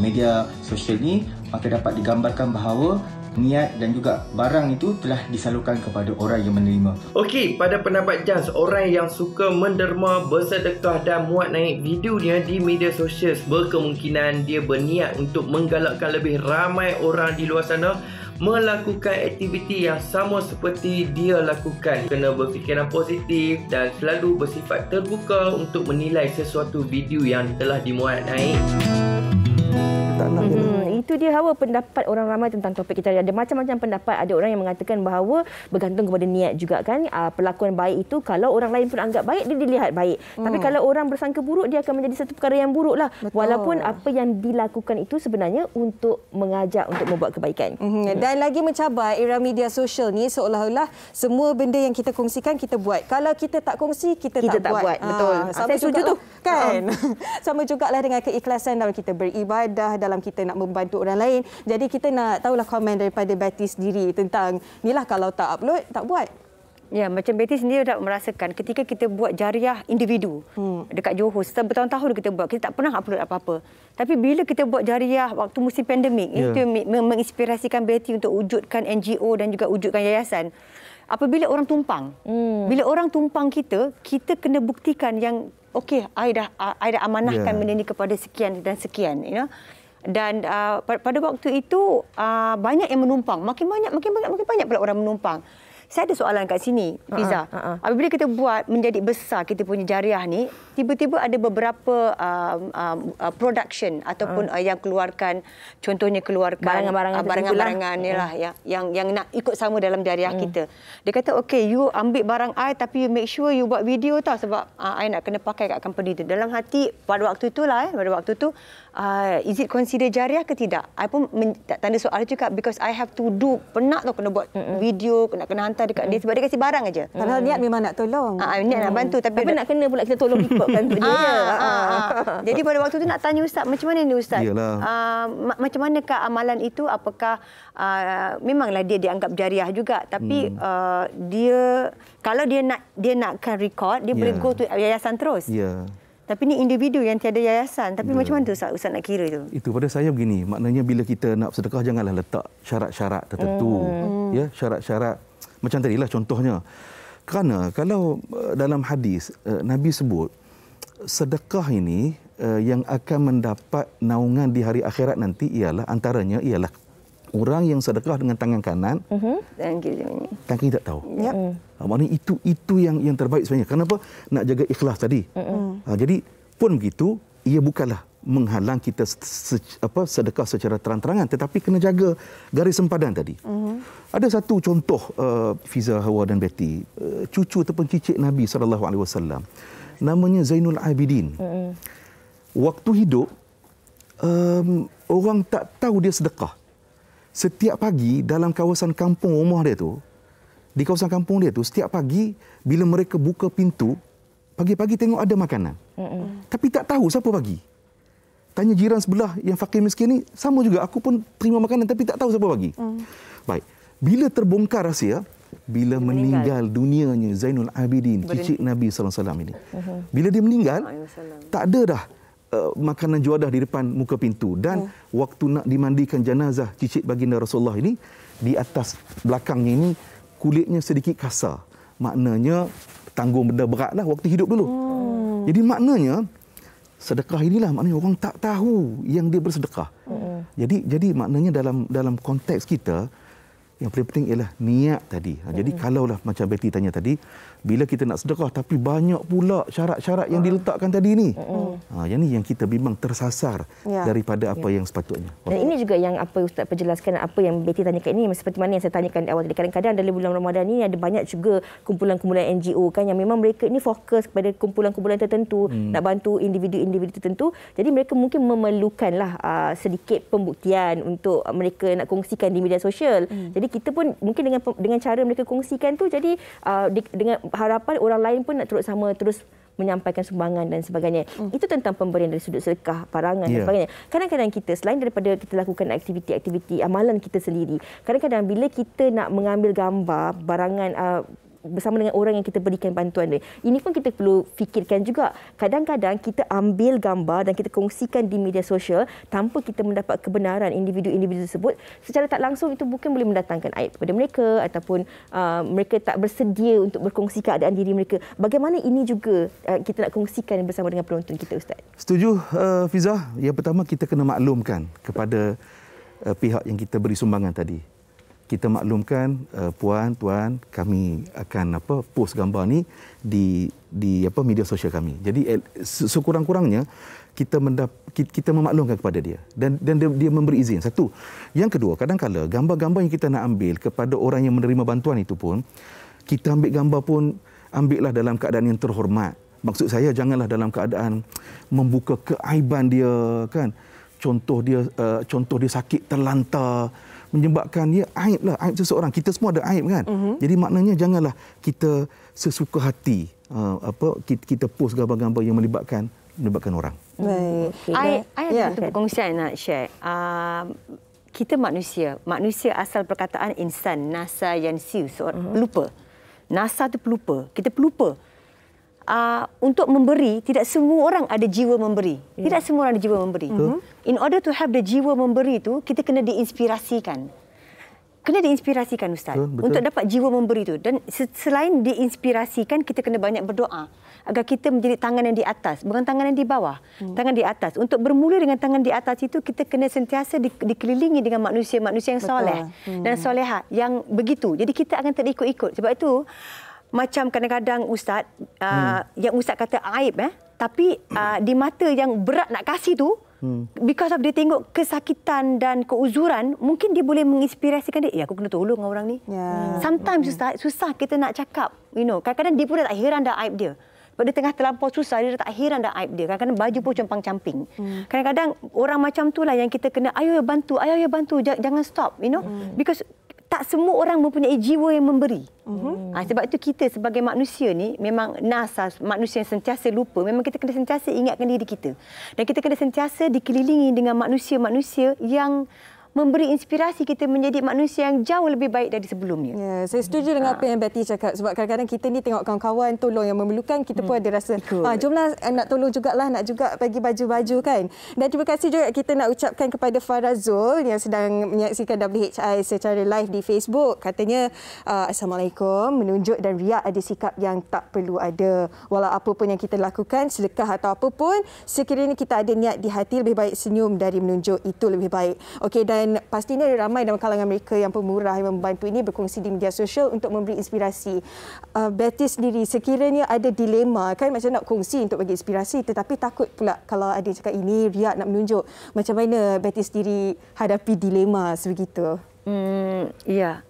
H: media sosial ni, maka dapat digambarkan bahawa niat dan juga barang itu telah disalurkan kepada orang yang menerima.
G: Okey, pada pendapat Jans, orang yang suka menderma, bersedekah dan muat naik videonya di media sosial, berkemungkinan dia berniat untuk menggalakkan lebih ramai orang di luar sana melakukan aktiviti yang sama seperti dia lakukan. Kena berfikiran positif dan selalu bersifat terbuka untuk menilai sesuatu video yang telah dimuat naik.
C: Itu dia Hawa, pendapat orang ramai tentang topik kita. Ada macam-macam pendapat. Ada orang yang mengatakan bahawa bergantung kepada niat juga kan. Perlakuan baik itu kalau orang lain pun anggap baik, dia dilihat baik. Tapi kalau orang bersangka buruk, dia akan menjadi satu perkara yang buruk lah. Walaupun apa yang dilakukan itu sebenarnya untuk mengajak untuk membuat kebaikan.
B: Dan lagi mencabar era media sosial ni, seolah-olah semua benda yang kita kongsikan kita buat. Kalau kita tak kongsi, kita tak buat.
C: Betul.
B: Saya setuju tu. Kan? Sama jugalah dengan keikhlasan dalam kita beribadah, dalam kita nak membantu orang lain. Jadi kita nak tahulah komen daripada Bati sendiri tentang inilah, kalau tak upload, tak buat.
O: Ya, macam Betty sendiri dapat merasakan ketika kita buat jariah individu dekat Johor, setelah bertahun-tahun kita buat, kita tak pernah upload apa-apa. Tapi bila kita buat jariah waktu musim pandemik, itu menginspirasikan Betty untuk wujudkan NGO dan juga wujudkan yayasan. Apabila orang tumpang, bila orang tumpang kita kena buktikan yang okey, I dah amanahkan benda ni kepada sekian dan sekian, you know. Dan pada waktu itu banyak yang menumpang, makin banyak pula orang menumpang. Saya ada soalan kat sini, Fiza. Apabila kita buat menjadi besar kita punya jariah ni, tiba-tiba ada beberapa production ataupun yang keluarkan, contohnya keluarkan barangan-barangan ni lah yang nak ikut sama dalam jariah kita. Dia kata, okay, you ambil barang I tapi you make sure you buat video tau sebab I nak kena pakai kat company tu. Dalam hati pada waktu tu lah, pada waktu tu, is it consider jariah ke tidak? I pun tanda soal juga because I have to do, penat tau kena buat video, kena hantar dekat dia sebab dia kasih barang aja.
B: Padahal niat memang nak tolong.
O: Niat nak bantu tapi
C: nak kena pula kita tolong rekodkan tu dia.
O: Jadi pada waktu tu nak tanya Ustaz, macam mana ni Ustaz? Macam manakah amalan itu? Apakah memanglah dia dianggap jariah juga tapi dia kalau dia nakkan record, dia boleh go to yayasan terus. Tapi ni individu yang tiada yayasan. Tapi macam mana tu Ustaz nak kira tu?
M: Itu pada saya begini, maknanya bila kita nak sedekah janganlah letak syarat-syarat tertentu. Ya, syarat-syarat macam tadilah contohnya. Kerana kalau dalam hadis Nabi sebut sedekah ini yang akan mendapat naungan di hari akhirat nanti antaranya ialah orang yang sedekah dengan tangan kanan
O: dan
M: tangan kiri tak tahu. Maknanya itu yang terbaik sebenarnya. Kenapa? Nak jaga ikhlas tadi. Jadi pun begitu, ia bukanlah menghalang kita sedekah secara terang-terangan, tetapi kena jaga garis sempadan tadi. Ada satu contoh Fiza, Hawa dan Betty, cucu ataupun cicit Nabi SAW, namanya Zainul Abidin. Waktu hidup orang tak tahu dia sedekah. Setiap pagi dalam kawasan kampung rumah dia tu, di kawasan kampung dia tu, setiap pagi bila mereka buka pintu, pagi-pagi tengok ada makanan. Tapi tak tahu siapa bagi. Tanya jiran sebelah yang fakir miskin ni, sama juga. Aku pun terima makanan tapi tak tahu siapa bagi. Baik. Bila terbongkar rahsia, bila meninggal dunianya Zainul Abidin, cicit Nabi SAW ini. Bila dia meninggal, tak ada dah makanan juadah di depan muka pintu. Dan waktu nak dimandikan jenazah cicit baginda Rasulullah ini, di atas belakangnya ini kulitnya sedikit kasar. Maknanya tanggung benda berat lah waktu hidup dulu. Jadi maknanya sedekah inilah maknanya orang tak tahu yang dia bersedekah. Jadi maknanya dalam konteks kita yang paling penting ialah niat tadi. Jadi kalaulah macam Betty tanya tadi, bila kita nak sedekah tapi banyak pula syarat-syarat yang diletakkan tadi ni. Yang ni yang kita memang tersasar daripada apa yang sepatutnya.
C: Dan ini juga yang apa Ustaz perjelaskan, apa yang Betty tanyakan ini seperti mana yang saya tanyakan awal tadi. Kadang-kadang dalam bulan Ramadan ini ada banyak juga kumpulan-kumpulan NGO kan yang memang mereka ini fokus kepada kumpulan-kumpulan tertentu, nak bantu individu-individu tertentu. Jadi mereka mungkin memerlukanlah sedikit pembuktian untuk mereka nak kongsikan di media sosial. Jadi kita pun mungkin dengan cara mereka kongsikan tu, jadi dengan harapan orang lain pun nak terus menyampaikan sumbangan dan sebagainya. Itu tentang pemberian dari sudut sedekah, parangan dan sebagainya. Kadang-kadang kita selain daripada kita lakukan aktiviti-aktiviti amalan kita sendiri, kadang-kadang bila kita nak mengambil gambar barangan bersama dengan orang yang kita berikan bantuan dia, ini pun kita perlu fikirkan juga. Kadang-kadang kita ambil gambar dan kita kongsikan di media sosial tanpa kita mendapat kebenaran individu-individu tersebut, secara tak langsung itu mungkin boleh mendatangkan aib kepada mereka ataupun mereka tak bersedia untuk berkongsi keadaan diri mereka. Bagaimana ini juga kita nak kongsikan bersama dengan penonton kita, Ustaz?
M: Setuju, Fiza. Yang pertama kita kena maklumkan kepada pihak yang kita beri sumbangan tadi. Kita maklumkan, puan, tuan, kami akan post gambar ni di media sosial kami. Jadi sekurang-kurangnya kita memaklumkan kepada dia dan dia memberi izin. Satu. Yang kedua, kadang-kala gambar-gambar yang kita nak ambil kepada orang yang menerima bantuan itu pun, kita ambil gambar pun ambillah dalam keadaan yang terhormat. Maksud saya janganlah dalam keadaan membuka keaiban dia kan. Contoh dia sakit terlantar, menyebabkan dia aib seseorang. Kita semua ada aib kan. Jadi maknanya janganlah kita sesuka hati kita post gambar-gambar yang melibatkan orang.
O: Baik. I ada satu perkongsian nak share. Kita manusia asal perkataan insan nasa yansiu, lupa. NASA tu pelupa. Kita pelupa. Untuk memberi, tidak semua orang ada jiwa memberi. Tidak semua orang ada jiwa memberi. In order to have the jiwa memberi tu, kita kena diinspirasikan. Kena diinspirasikan, Ustaz. Betul. Untuk dapat jiwa memberi tu. Dan selain diinspirasikan, kita kena banyak berdoa. Agar kita menjadi tangan yang di atas. Bukan tangan yang di bawah. Tangan di atas. Untuk bermula dengan tangan di atas itu, kita kena sentiasa dikelilingi dengan manusia-manusia yang soleh. Dan soleha. Yang begitu. Jadi kita akan terikut-ikut. Sebab itu, macam kadang-kadang Ustaz, yang Ustaz kata aib, tapi di mata yang berat nak kasih tu, because of dia tengok kesakitan dan keuzuran, mungkin dia boleh menginspirasikan dia. Aku kena tolong orang ni. Sometimes Ustaz, susah kita nak cakap. Kadang-kadang dia pun dah tak heran dah aib dia. Sebab dia tengah terlampau susah, dia dah tak heran dah aib dia. Kadang-kadang baju pun compang-camping. Kadang-kadang orang macam itulah yang kita kena, ayo bantu, jangan stop. Because tak semua orang mempunyai jiwa yang memberi. Sebab itu kita sebagai manusia ni memang manusia yang sentiasa lupa. Memang kita kena sentiasa ingatkan diri kita. Dan kita kena sentiasa dikelilingi dengan manusia-manusia yang memberi inspirasi kita menjadi manusia yang jauh lebih baik dari sebelumnya.
B: Ya, saya setuju dengan apa yang Betty cakap. Sebab kadang-kadang kita ni tengok kawan-kawan tolong yang memerlukan, kita pun ada rasa, jomlah nak tolong jugalah, nak juga bagi baju-baju kan. Dan terima kasih juga kita nak ucapkan kepada Farazul yang sedang menyaksikan WHI secara live di Facebook. Katanya, Assalamualaikum, menunjuk dan riak ada sikap yang tak perlu ada. Walau apa pun yang kita lakukan, sedekah atau apa pun, sekiranya kita ada niat di hati, lebih baik senyum dari menunjuk, itu lebih baik. Okey, dan pastinya ramai dalam kalangan mereka yang pemurah yang membantu ini berkongsi di media sosial untuk memberi inspirasi. Betty sendiri sekiranya ada dilema kan, macam nak kongsi untuk bagi inspirasi, tetapi takut pula kalau ada cakap ini riak nak menunjuk. Macam mana Betty sendiri hadapi dilema sebegitu?
O: Ya,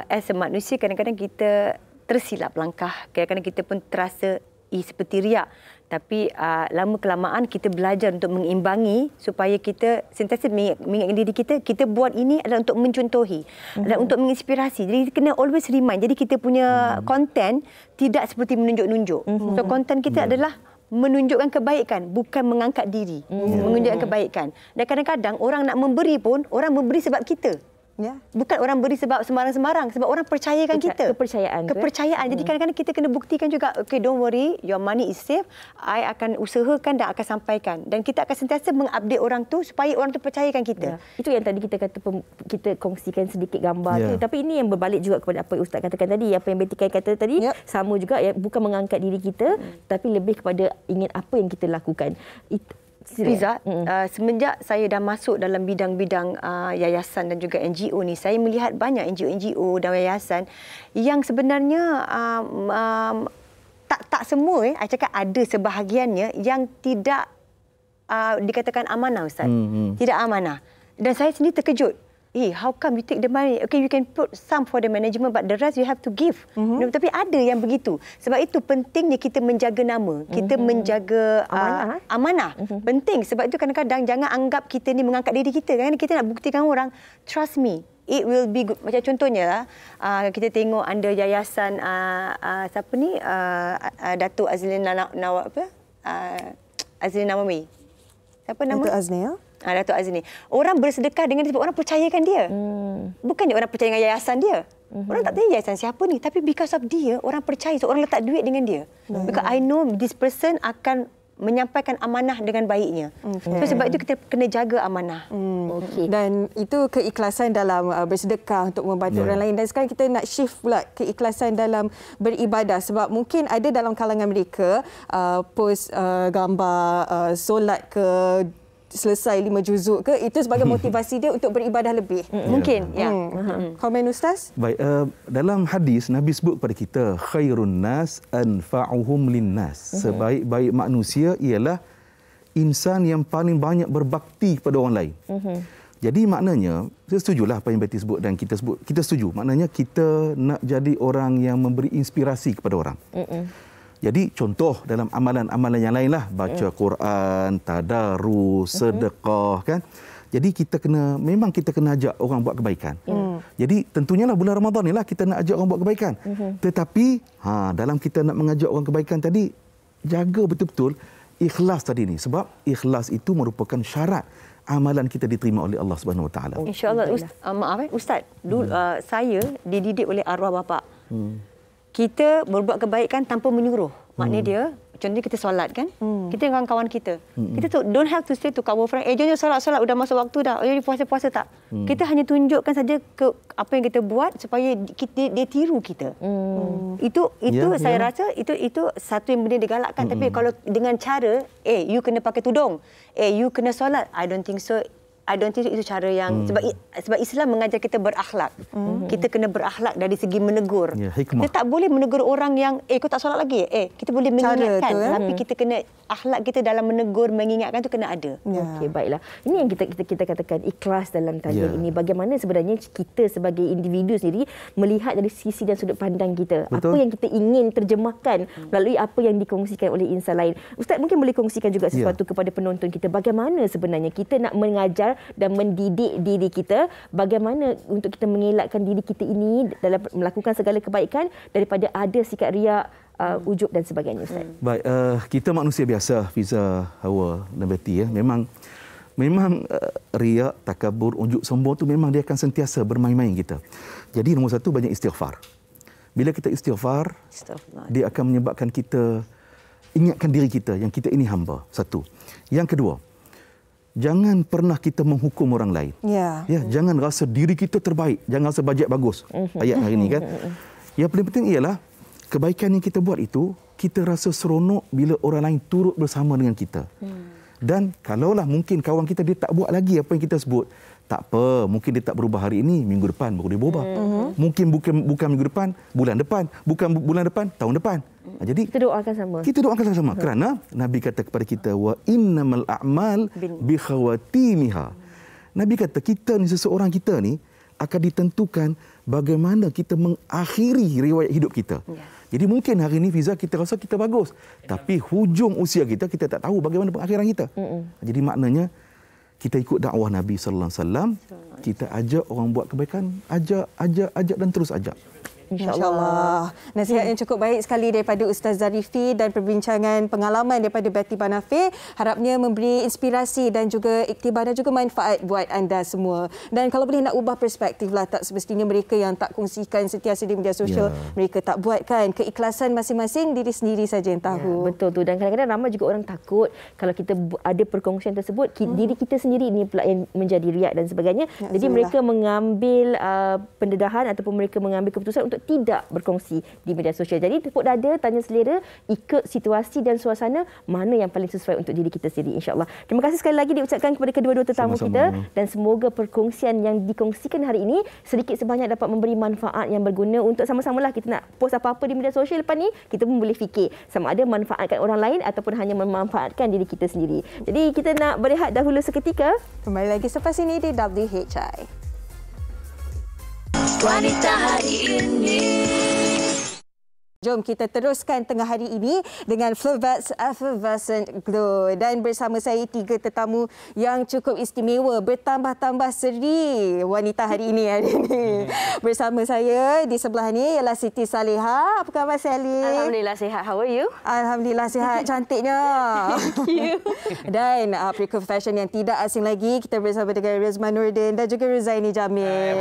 O: as a manusia kadang-kadang kita tersilap langkah. Kadang-kadang kita pun terasa seperti riak. Tapi lama-kelamaan kita belajar untuk mengimbangi supaya kita sentiasa mengingatkan diri kita, kita buat ini adalah untuk mencontohi, adalah untuk menginspirasi. Jadi kena always remind. Jadi kita punya konten tidak seperti menunjuk-nunjuk. So konten kita adalah menunjukkan kebaikan, bukan mengangkat diri. Menunjukkan kebaikan. Dan kadang-kadang orang nak memberi pun, orang memberi sebab kita. Bukan orang beri sebab sembarang-sembarang, sebab orang percayakan kita. Kepercayaan. Jadi kadang-kadang kita kena buktikan juga, okay, don't worry, your money is safe. I akan usahakan dan akan sampaikan. Dan kita akan sentiasa mengupdate orang tu supaya orang tu percayakan kita.
C: Itu yang tadi kita kata, kita kongsikan sedikit gambar tu. Tapi ini yang berbalik juga kepada apa Ustaz katakan tadi. Apa yang Betty kata tadi, sama juga, bukan mengangkat diri kita, tapi lebih kepada ingin apa yang kita lakukan.
O: Fiza, semenjak saya dah masuk dalam bidang-bidang yayasan dan juga NGO ni, saya melihat banyak NGO dan yayasan yang sebenarnya tak semua, saya cakap ada sebahagiannya yang tidak dikatakan amanah, Ustaz. Tidak amanah. Dan saya sendiri terkejut. How come you take the money? Okay, you can put some for the management, but the rest you have to give. Tapi ada yang begitu. Sebab itu pentingnya kita menjaga nama. Kita menjaga amanah. Penting. Sebab itu kadang-kadang jangan anggap kita ni mengangkat diri kita. Kadang-kadang kita nak buktikan orang, trust me, it will be good. Macam contohnya, kita tengok under yayasan, siapa ni? Datuk Azlina Nawawi. Siapa nama?
B: Datuk Aznia.
O: Datuk Aziz ni. Orang bersedekah dengan dia sebab orang percayakan dia. Bukannya orang percaya dengan yayasan dia. Orang tak tahu yayasan siapa ni. Tapi because of dia, orang percaya. So, orang letak duit dengan dia. Because I know this person akan menyampaikan amanah dengan baiknya. So, sebab itu kita kena jaga amanah.
B: Dan itu keikhlasan dalam bersedekah untuk membantu orang lain. Dan sekarang kita nak shift pula keikhlasan dalam beribadah. Sebab mungkin ada dalam kalangan mereka post gambar solat ke selesai 5 juzuk ke, itu sebagai motivasi dia untuk beribadah lebih.
O: Mungkin.
B: Komen Ustaz?
M: Baik, dalam hadis Nabi sebut kepada kita, khairun nas anfa'uhum linnas. Sebaik-baik manusia ialah insan yang paling banyak berbakti kepada orang lain. Jadi maknanya, saya setujulah apa yang Betty sebut dan kita sebut. Kita setuju. Maknanya kita nak jadi orang yang memberi inspirasi kepada orang. Jadi contoh dalam amalan-amalan yang lainlah, baca Quran, tadarus, sedekah kan. Jadi memang kita kena ajak orang buat kebaikan. Jadi tentunya lah bulan Ramadan ni lah kita nak ajak orang buat kebaikan. Tetapi dalam kita nak mengajak orang kebaikan tadi, jaga betul-betul ikhlas tadi ni, sebab ikhlas itu merupakan syarat amalan kita diterima oleh Allah Subhanahu Wa Taala.
O: Insya-Allah. Maaf Ustaz, saya dididik oleh arwah bapa. kita berbuat kebaikan tanpa menyuruh. Maknanya dia, contohnya kita solat kan, kita dengan kawan kita. Kita tu don't have to say to our friend, jom solat, udah masuk waktu dah. Jom puasa tak. Kita hanya tunjukkan saja ke apa yang kita buat supaya dia tiru kita. Itu saya rasa itu satu yang benda digalakkan. Tapi kalau dengan cara, you kena pakai tudung, you kena solat, I don't think so. I don't think itu cara yang sebab Islam mengajar kita berakhlak. Kita kena berakhlak dari segi menegur. Kita tak boleh menegur orang yang kau tak solat lagi. Kita boleh mengingatkan tapi kita kena akhlak kita dalam menegur, mengingatkan tu kena ada.
C: Okey, baiklah. Ini yang kita katakan ikhlas dalam tajuk ini. Bagaimana sebenarnya kita sebagai individu sendiri melihat dari sisi dan sudut pandang kita. Betul. Apa yang kita ingin terjemahkan melalui apa yang dikongsikan oleh insan lain. Ustaz mungkin boleh kongsikan juga sesuatu kepada penonton kita. Bagaimana sebenarnya kita nak mengajar dan mendidik diri kita, bagaimana untuk kita mengelakkan diri kita ini dalam melakukan segala kebaikan daripada ada sikap riak, ujub dan sebagainya, Ustaz.
M: Baik, kita manusia biasa, Fiza, Hawa dan Betty, memang riak, takabur, ujub, sombong tu memang dia akan sentiasa bermain-main kita. Jadi nombor satu, banyak istighfar. Bila kita istighfar, dia akan menyebabkan kita ingatkan diri kita yang kita ini hamba. Satu. Yang kedua, jangan pernah kita menghukum orang lain. Jangan rasa diri kita terbaik, jangan rasa bajet bagus. Ayat hari ini kan. Yang paling penting ialah kebaikan yang kita buat itu, kita rasa seronok bila orang lain turut bersama dengan kita. Dan kalaulah mungkin kawan kita dia tak buat lagi apa yang kita sebut, tak apa, mungkin dia tak berubah hari ini, minggu depan baru dia berubah. Mungkin bukan minggu depan, bulan depan, bukan bulan depan, tahun depan. Jadi
C: kita doakan sama.
M: Kita doakan sama kerana Nabi kata kepada kita, wa innamal a'mal bi khawatimiha. Nabi kata kita ni, seseorang kita ni akan ditentukan bagaimana kita mengakhiri riwayat hidup kita. Jadi mungkin hari ini Fiza kita rasa kita bagus, tapi hujung usia kita tak tahu bagaimana pengakhiran kita. Jadi maknanya kita ikut dakwah Nabi sallallahu alaihi wasallam, kita ajak orang buat kebaikan, ajak dan terus ajak.
B: InsyaAllah. Nasihat yang cukup baik sekali daripada Ustaz Zarifi dan perbincangan pengalaman daripada Betty Banafir. Harapnya memberi inspirasi dan juga iktibar dan juga manfaat buat anda semua. Dan kalau boleh nak ubah perspektif lah, tak semestinya mereka yang tak kongsikan sentiasa di media sosial, mereka tak buat kan. Keikhlasan masing-masing diri sendiri saja yang tahu.
C: Betul tu. Dan kadang-kadang ramai juga orang takut kalau kita ada perkongsian tersebut, diri kita sendiri ini pula yang menjadi riak dan sebagainya. Jadi mereka mengambil pendedahan ataupun mereka mengambil keputusan untuk tidak berkongsi di media sosial. Jadi tepuk dada, tanya selera, ikut situasi dan suasana mana yang paling sesuai untuk diri kita sendiri, insya-Allah. Terima kasih sekali lagi diucapkan kepada kedua-dua tetamu kita dan semoga perkongsian yang dikongsikan hari ini sedikit sebanyak dapat memberi manfaat yang berguna untuk sama-samalah kita nak post apa-apa di media sosial lepas ni, kita pun boleh fikir sama ada manfaatkan orang lain ataupun hanya memanfaatkan diri kita sendiri. Jadi kita nak berehat dahulu seketika.
B: Kembali lagi selepas ini di WHI.
A: Wanita hari ini.
B: Jom kita teruskan tengah hari ini dengan Flovettes Effervescent Glow. Dan bersama saya tiga tetamu yang cukup istimewa, bertambah-tambah seri wanita hari ini. Bersama saya di sebelah ni ialah Siti Saleha. Apa khabar Sally?
O: Alhamdulillah sihat. How are you?
B: Alhamdulillah sihat. Cantiknya.
O: Thank you.
B: Dan pelakon fashion yang tidak asing lagi, kita bersama dengan Rizman Nurdin dan juga Ruzaini Jamil.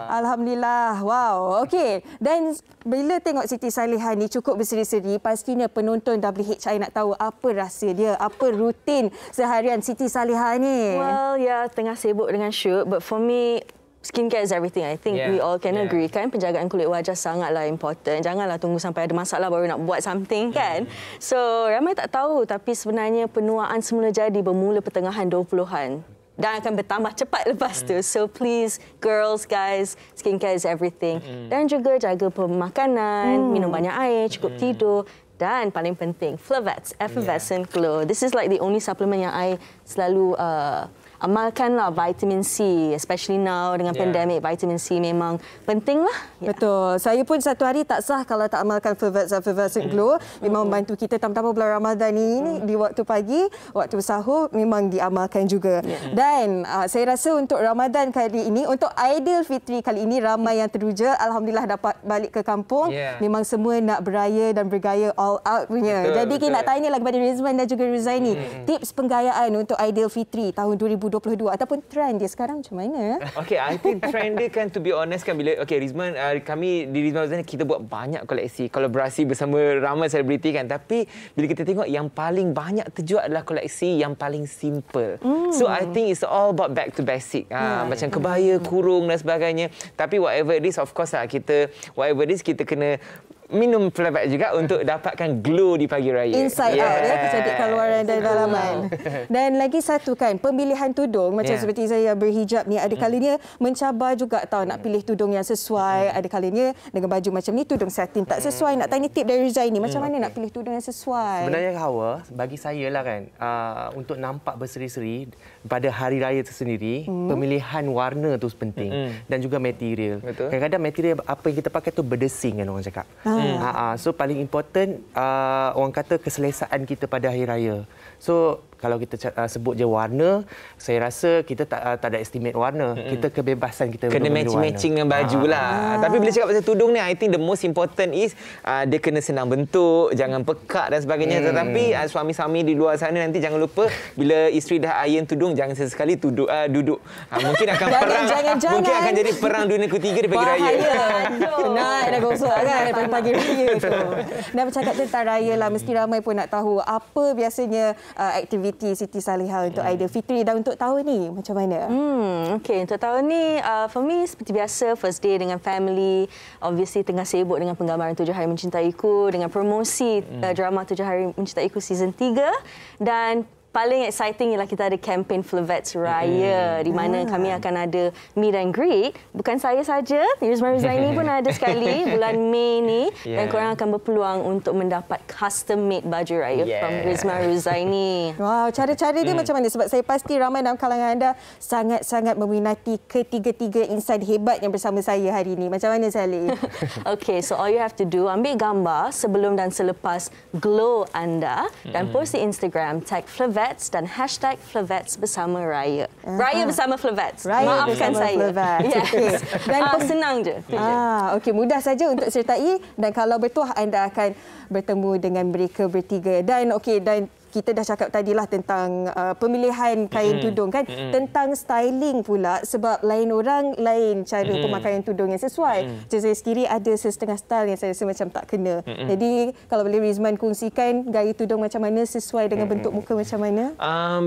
B: Alhamdulillah. Wow. Okey. Dan bila tengok Siti Saleha ni cukup berseri-seri, pastinya penonton WHI nak tahu apa rahsia dia, apa rutin seharian Siti Saleha ni.
P: Well, tengah sibuk dengan shoot, but for me, skincare is everything. I think we all can agree kan, penjagaan kulit wajah sangatlah important. Janganlah tunggu sampai ada masalah baru nak buat something kan. So, ramai tak tahu tapi sebenarnya penuaan semula jadi bermula pertengahan 20-an. Dan akan bertambah cepat lepas tu. So please, girls, guys, skincare is everything. Dan juga jaga pemakanan, minum banyak air, cukup tidur. Dan paling penting, Flovettes Effervescent Glow. This is like the only supplement yang I selalu amalkanlah, vitamin C, especially now dengan pandemik, vitamin C memang penting lah.
B: Betul. Saya pun satu hari tak sah kalau tak amalkan Flovettes Effervescent Glow. Memang membantu kita tambah-tambah bulan Ramadan ini di waktu pagi, waktu sahur memang diamalkan juga. Dan saya rasa untuk Ramadan kali ini, untuk Aidilfitri kali ini ramai yang teruja. Alhamdulillah dapat balik ke kampung. Memang semua nak beraya dan bergaya all out punya. Jadi kita nak tanyalah kepada Rizman dan juga Ruzaini, tips penggayaan untuk Aidilfitri tahun 2022 2022 ataupun trend dia sekarang macam mana?
Q: Okay, I think trend dia kan, to be honest kan, bila Rizman, kami di Rizman Ruzani kita buat banyak koleksi, kolaborasi bersama ramai selebriti kan, tapi bila kita tengok yang paling banyak terjual adalah koleksi yang paling simple. So I think it's all about back to basic. Macam kebaya, kurung dan sebagainya. Tapi whatever it is, of course kita kena minum Flavet juga untuk dapatkan glow di pagi raya.
B: Inside out ya, kecantikan luaran dan dalaman. Dan lagi satu kan, pemilihan tudung macam seperti saya berhijab ni, ada kalanya mencabar juga tahu nak pilih tudung yang sesuai, ada kalanya dengan baju macam ni tudung satin tak sesuai. Nak tanya tip dari Zaini, macam mana nak pilih tudung yang sesuai?
R: Sebenarnya Hawa, bagi saya lah kan, untuk nampak berseri-seri pada hari raya itu sendiri, pemilihan warna tu penting dan juga material. Kadang-kadang material apa yang kita pakai tu berdesing kan orang cakap. So paling important orang kata keselesaan kita pada hari raya. So kalau kita sebut je warna, saya rasa kita tak ada estimate warna. Kita kebebasan kita
Q: kena matching dengan baju lah. Tapi bila cakap pasal tudung ni, I think the most important is dia kena senang bentuk, jangan pekat dan sebagainya. Tetapi suami-suami di luar sana nanti jangan lupa bila isteri dah iron tudung, jangan sesekali duduk. Mungkin akan perang. Mungkin akan jadi perang dunia ketiga di pagi raya.
B: Penat dah gosok kan pagi raya tu. Dan bercakap tentang raya lah, mesti ramai pun nak tahu apa biasanya aktiviti Siti Salihah untuk Aidilfitri dan untuk tahun ni macam mana?
P: Okay, untuk tahun ni for me seperti biasa, first day dengan family, obviously tengah sibuk dengan penggambaran 7 Hari Mencintaiku, dengan promosi drama 7 Hari Mencintaiku season 3, dan paling exciting ialah kita ada kempen Flavets Raya di mana kami akan ada meet and greet. Bukan saya saja, Rizman Ruzaini pun ada sekali bulan Mei ni, dan korang akan berpeluang untuk mendapat custom made baju raya from Rizman Ruzaini.
B: Wow, cara-cara dia macam mana? Sebab saya pasti ramai dalam kalangan anda sangat-sangat meminati ketiga-tiga insan hebat yang bersama saya hari ini. Macam mana, Sally?
P: Okay, so all you have to do, ambil gambar sebelum dan selepas glow anda dan post di Instagram, tag Flavets dan hashtag Flavets bersama Raya. Raya bersama Flavets. Maafkan saya. Yes. Dan senang je.
B: Okey, mudah saja untuk sertai, dan kalau betul anda akan bertemu dengan mereka bertiga. Dan okey, dan kita dah cakap tadilah tentang pemilihan kain tudung kan, tentang styling pula, sebab lain orang lain cara pemakaian tudung yang sesuai. Macam saya sendiri ada setengah style yang saya rasa macam tak kena. Jadi kalau boleh Rizman kongsikan gaya tudung macam mana sesuai dengan bentuk muka macam mana?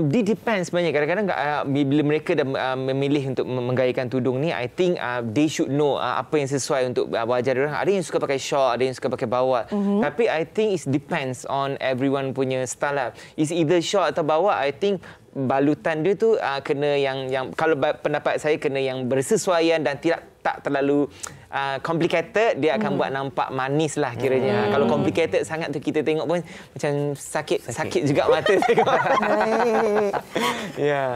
Q: It depends sebenarnya. Kadang-kadang bila mereka dah memilih untuk menggayakan tudung ni, I think they should know apa yang sesuai untuk wajah mereka. Ada yang suka pakai short, ada yang suka pakai bawat. Tapi I think it depends on everyone punya style lah. Is either short atau bawah. I think balutan dia tu kena yang kalau pendapat saya kena yang bersesuaian dan tak terlalu complicated. Dia akan buat nampak manis lah kiranya. Kalau complicated sangat tu kita tengok pun macam sakit juga mata tengok.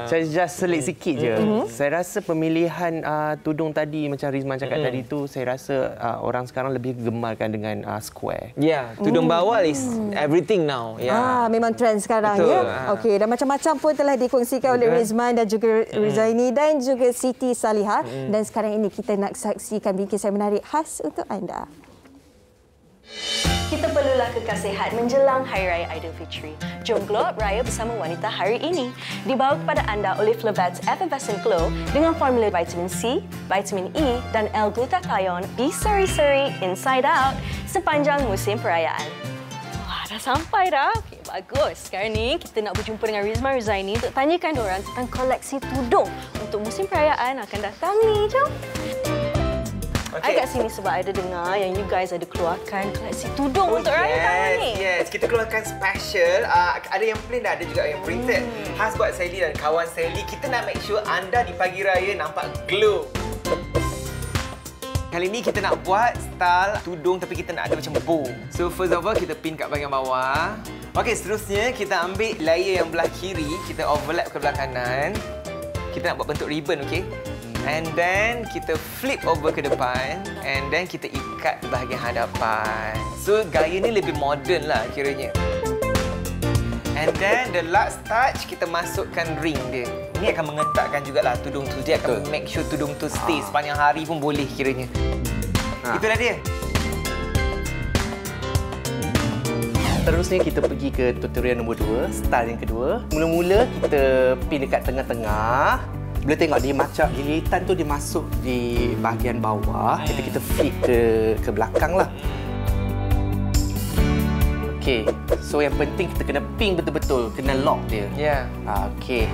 R: Saya just selit sikit je. Saya rasa pemilihan tudung tadi macam Rizman cakap tadi tu, saya rasa orang sekarang lebih gemarkan dengan square.
Q: Tudung bawal is everything now.
B: Memang trend sekarang. Okey, dan macam-macam pun telah dikongsikan oleh Rizman dan juga Ruzaini dan juga Siti Salihah. Dan sekarang ini kita nak saksikan bingkisan menarik khas untuk anda.
P: Kita perlulah kekal sihat menjelang Hari Raya Aidilfitri. Jom glow up raya bersama wanita hari ini. Dibawa kepada anda oleh Flavets Effervescent Glow dengan formula vitamin C, vitamin E dan L-glutathione berseri-seri inside out sepanjang musim perayaan. Wah, dah sampai dah. Okay, bagus. Sekarang ni kita nak berjumpa dengan Rizman Ruzaini untuk tanyakan diorang tentang koleksi tudung untuk musim perayaan akan datang ni. Jom. I kat sini sebab ada dengar yang you guys ada keluarkan koleksi tudung untuk raya tahun ni.
Q: Yes, kita keluarkan special. Ada yang plain dah, ada juga yang printed. Khas buat Sally dan kawan Sally. Kita nak make sure anda di pagi raya nampak glow. Kali ni kita nak buat style tudung tapi kita nak ada macam bow. So first of all kita pin kat bahagian bawah. Okey, seterusnya kita ambil layer yang belah kiri, kita overlap ke belah kanan. Kita nak buat bentuk ribbon, okey? And then kita flip over ke depan, and then kita ikat di bahagian hadapan. So gaya ni lebih moden lah kiranya. And then the last touch kita masukkan ring dia. Ini akan mengetatkan jugalah tudung tu. Dia akan make sure tudung tu stay sepanjang hari pun boleh kiranya. Itulah dia.
R: Seterusnya kita pergi ke tutorial nombor 2, style yang kedua. Mula-mula kita pin dekat tengah-tengah. Boleh tengok dia macam lilitan tu dia masuk di bahagian bawah. Kita fit ke belakang lah. Okey, so yang penting kita kena pin betul-betul, kena lock dia.
Q: Ya.
R: Okey.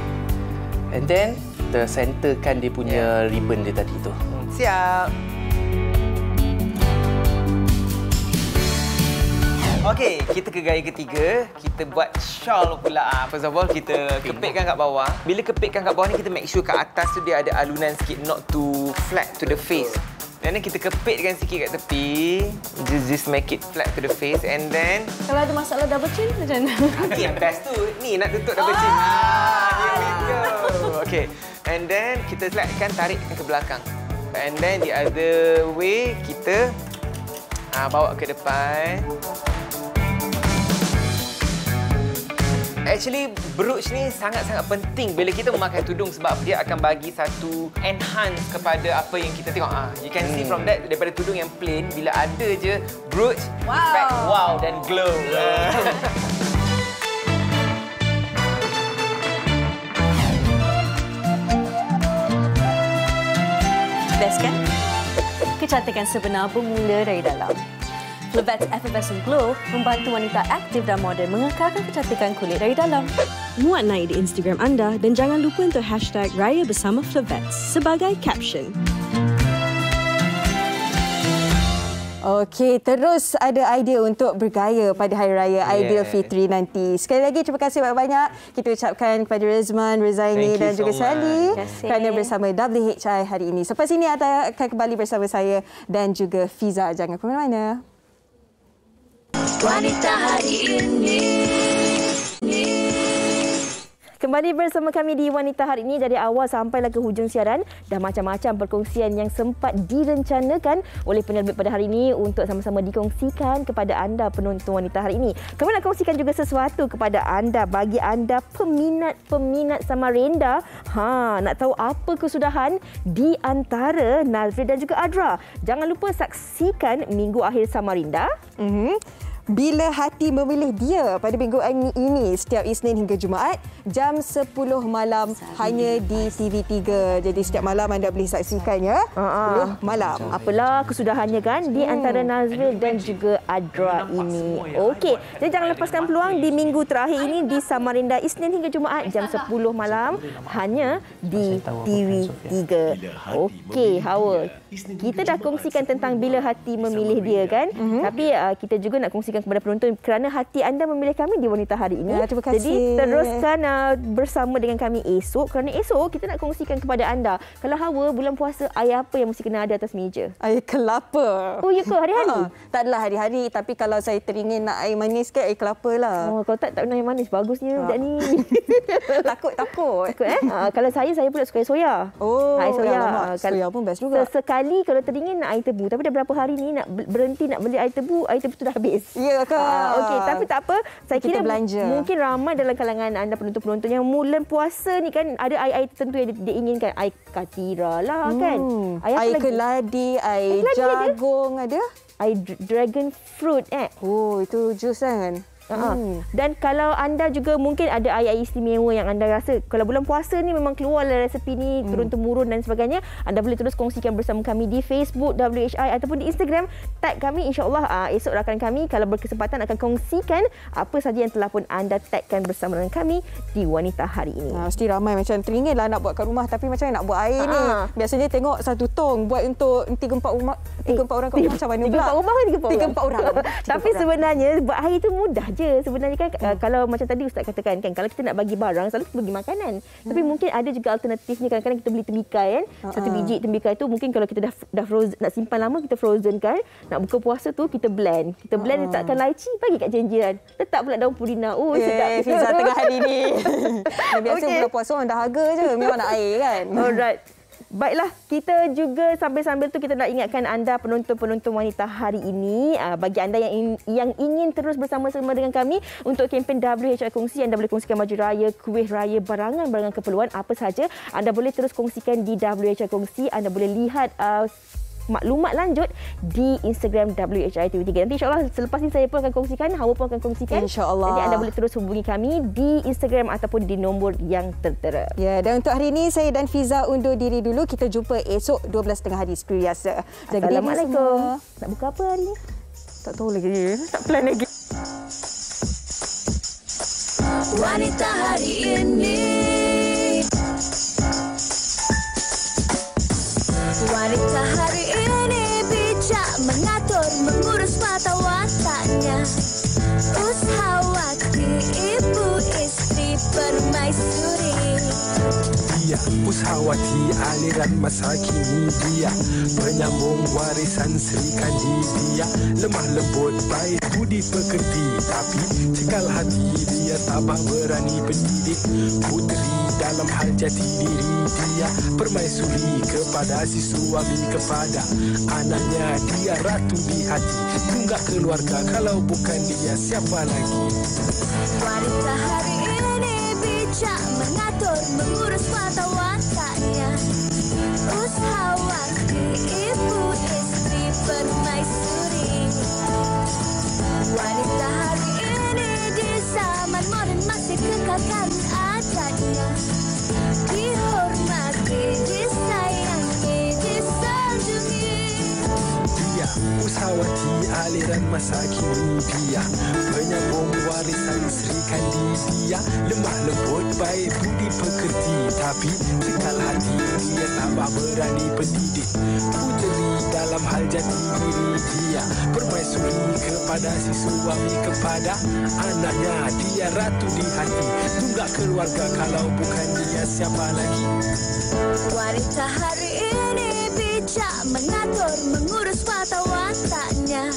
R: And then kita centerkan dia punya ribbon dia tadi tu.
Q: Siap. Okey, kita ke gaya ketiga. Kita buat shawl pula. First of all, kita kepitkan kat bawah. Bila kepitkan kat bawah ni, kita make sure kat atas tu dia ada alunan sikit, not too flat to the face. Dan then kita kepitkan sikit kat tepi. Just make it flat to the face. And then
P: kalau ada masalah double chin macam mana?
Q: Nanti yang best tu. Ni nak tutup double chin. Here we go. Okay. And then kita flatkan, tarikkan ke belakang. And then the other way, kita bawa ke depan. Actually, brooch ni sangat-sangat penting bila kita memakai tudung sebab dia akan bagi satu enhance kepada apa yang kita tengok. You can see from that, daripada tudung yang plain, bila ada je brooch, effect wow dan glow.
P: Best kan? Kecantikan sebenar bermula dari dalam. Flevet's Effervescent Glow membantu wanita aktif dan moden mengekalkan kecantikan kulit dari dalam. Muat naik di Instagram anda dan jangan lupa untuk hashtag Raya Bersama Flevet's sebagai caption.
B: Okey, terus ada idea untuk bergaya pada Hari Raya Aidilfitri nanti. Sekali lagi terima kasih banyak-banyak kita ucapkan kepada Rezman, Rezaini dan juga Sally kerana bersama WHI hari ini. Selepas ini anda akan kembali bersama saya dan juga Fiza. Jangan ke mana-mana.
A: Wanita hari ini.
C: Kembali bersama kami di Wanita hari ini. Dari awal sampailah ke hujung siaran dan macam-macam perkongsian yang sempat direncanakan oleh penerbit pada hari ini untuk sama-sama dikongsikan kepada anda penonton Wanita hari ini. Kami nak kongsikan juga sesuatu kepada anda, bagi anda peminat Samarinda. Nak tahu apa kesudahan di antara Nazril dan juga Adra? Jangan lupa saksikan Minggu Akhir Samarinda.
B: Bila Hati Memilih Dia pada minggu ini setiap Isnin hingga Jumaat jam 10 malam hanya di TV3. Jadi setiap malam anda boleh saksikan ya. 10 malam.
C: Apalah kesudahannya kan di antara Nazril dan juga Adra ini. Okey, jadi jangan lepaskan peluang di minggu terakhir ini di Samarinda Isnin hingga Jumaat jam 10 malam hanya di TV3. Okey, Hawa. Kita dah kongsikan tentang Bila Hati Memilih Dia kan? Tapi kita juga nak kongsikan kepada penonton kerana hati anda memilih kami di Wanita hari ini.
B: Terima kasih.
C: Jadi teruskan bersama dengan kami esok kerana esok kita nak kongsikan kepada anda. Kalau Hawa bulan puasa, air apa yang mesti kena ada atas meja?
B: Air kelapa.
C: Oh ya ke hari-hari?
B: Tak adalah hari-hari, tapi kalau saya teringin nak air manis ke air kelapa lah.
C: Oh, kalau tak nak air manis bagusnya budak ni.
B: Takut.
C: Kalau saya pula suka air soya.
B: Oh,
C: air soya.
B: Soya pun best juga.
C: Sekali kalau teringin nak air tebu, tapi dah berapa hari ni nak berhenti nak beli air tebu tu dah habis.
B: Ya ke?
C: Okey, tapi tak apa. Saya
B: kita
C: kira
B: belanja.
C: Mungkin ramai dalam kalangan anda penonton-penonton yang bulan puasa ni kan ada air-air tertentu yang dia inginkan. Air katira lah kan.
B: Air keladi, air jagung ada.
C: Air dragon fruit
B: Oh, itu jus kan?
C: Dan kalau anda juga mungkin ada air-air istimewa yang anda rasa kalau bulan puasa ni memang keluar resepi ni turun-temurun dan sebagainya, anda boleh terus kongsikan bersama kami di Facebook WHI ataupun di Instagram. Tag kami, insya-Allah esok rakan kami kalau berkesempatan akan kongsikan apa saja yang telah pun anda tagkan bersama dengan kami di Wanita hari ini.
B: Mesti ramai macam teringinlah nak buat kat rumah, tapi macam nak buat air ni. Biasanya tengok satu tong buat untuk 3-4 rumah, 3-4 orang kat rumah macam mana pula?
C: 3-4 rumah ke
B: 3-4 orang.
C: Tapi sebenarnya buat air tu mudah je. Sebenarnya kan kalau macam tadi Ustaz katakan kan, kalau kita nak bagi barang selalu kita bagi makanan. Tapi mungkin ada juga alternatifnya. Kadang-kadang kita beli tembikar kan. Satu biji tembikar tu mungkin kalau kita dah frozen, nak simpan lama kita frozen kan. Nak buka puasa tu kita blend. Kita blend letakkan laici, bagi kat jiran. Letak pula daun purina. Oh sedap.
B: Fiza tengah hari ni. Biasa bulan puasa orang dahaga je. Memang nak air kan.
C: Alright. Baiklah, kita juga sambil-sambil tu kita nak ingatkan anda penonton-penonton Wanita hari ini, bagi anda yang ingin terus bersama-sama dengan kami untuk kempen WHI Kongsi, anda boleh kongsikan baju raya, kuih raya, barangan keperluan apa saja. Anda boleh terus kongsikan di WHI Kongsi. Anda boleh lihat maklumat lanjut di Instagram WHI TV3. Nanti insyaAllah selepas ini saya pun akan kongsikan, Hawa pun akan kongsikan.
B: InsyaAllah.
C: Jadi anda boleh terus hubungi kami di Instagram ataupun di nombor yang tertera.
B: Ya, dan untuk hari ini saya dan Fiza undur diri dulu. Kita jumpa esok 12.30 hari seperti biasa.
C: Assalamualaikum. Nak buka apa hari ni?
B: Tak tahu lagi. Tak plan lagi.
A: Wanita hari ini, wanita hari ini bijak mengatur, mengurus mata wataknya. Ushawati, ibu istri permaisuri.
S: Dia Ushawati, aliran masa kini dia, penyambung warisan Sri Kandi dia. Lemah lembut, baik budi pekerti, tapi cekal hati dia tabah berani pendidik. Puteri dalam hal jati diri dia, permaisuri kepada si suami, kepada anaknya dia ratu di hati. Tunggak keluarga, kalau bukan dia siapa lagi?
A: Wanita hari ini bijak mengatur, mengurus mata wataknya. Ushawati, ibu istri permaisuri. Wanita hari ini di zaman modern masih kekalkan adatnya. Dihormati, disayangi, disanjungi.
S: Dia Ushawati, aliran masa kini dia, penyambung warisan Sri Kandi dia. Lemah lembut, baik budi pekerti, tapi cekal hati dia tabah berani pendidik. Puteri dalam hal jati diri dia, permaisuri kepada si suami, kepada anaknya dia ratu di hati. Tunggak keluarga, kalau bukan dia siapa lagi?
A: Wanita hari ini bijak mengatur, mengurus mata wataknya.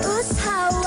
A: Usahawan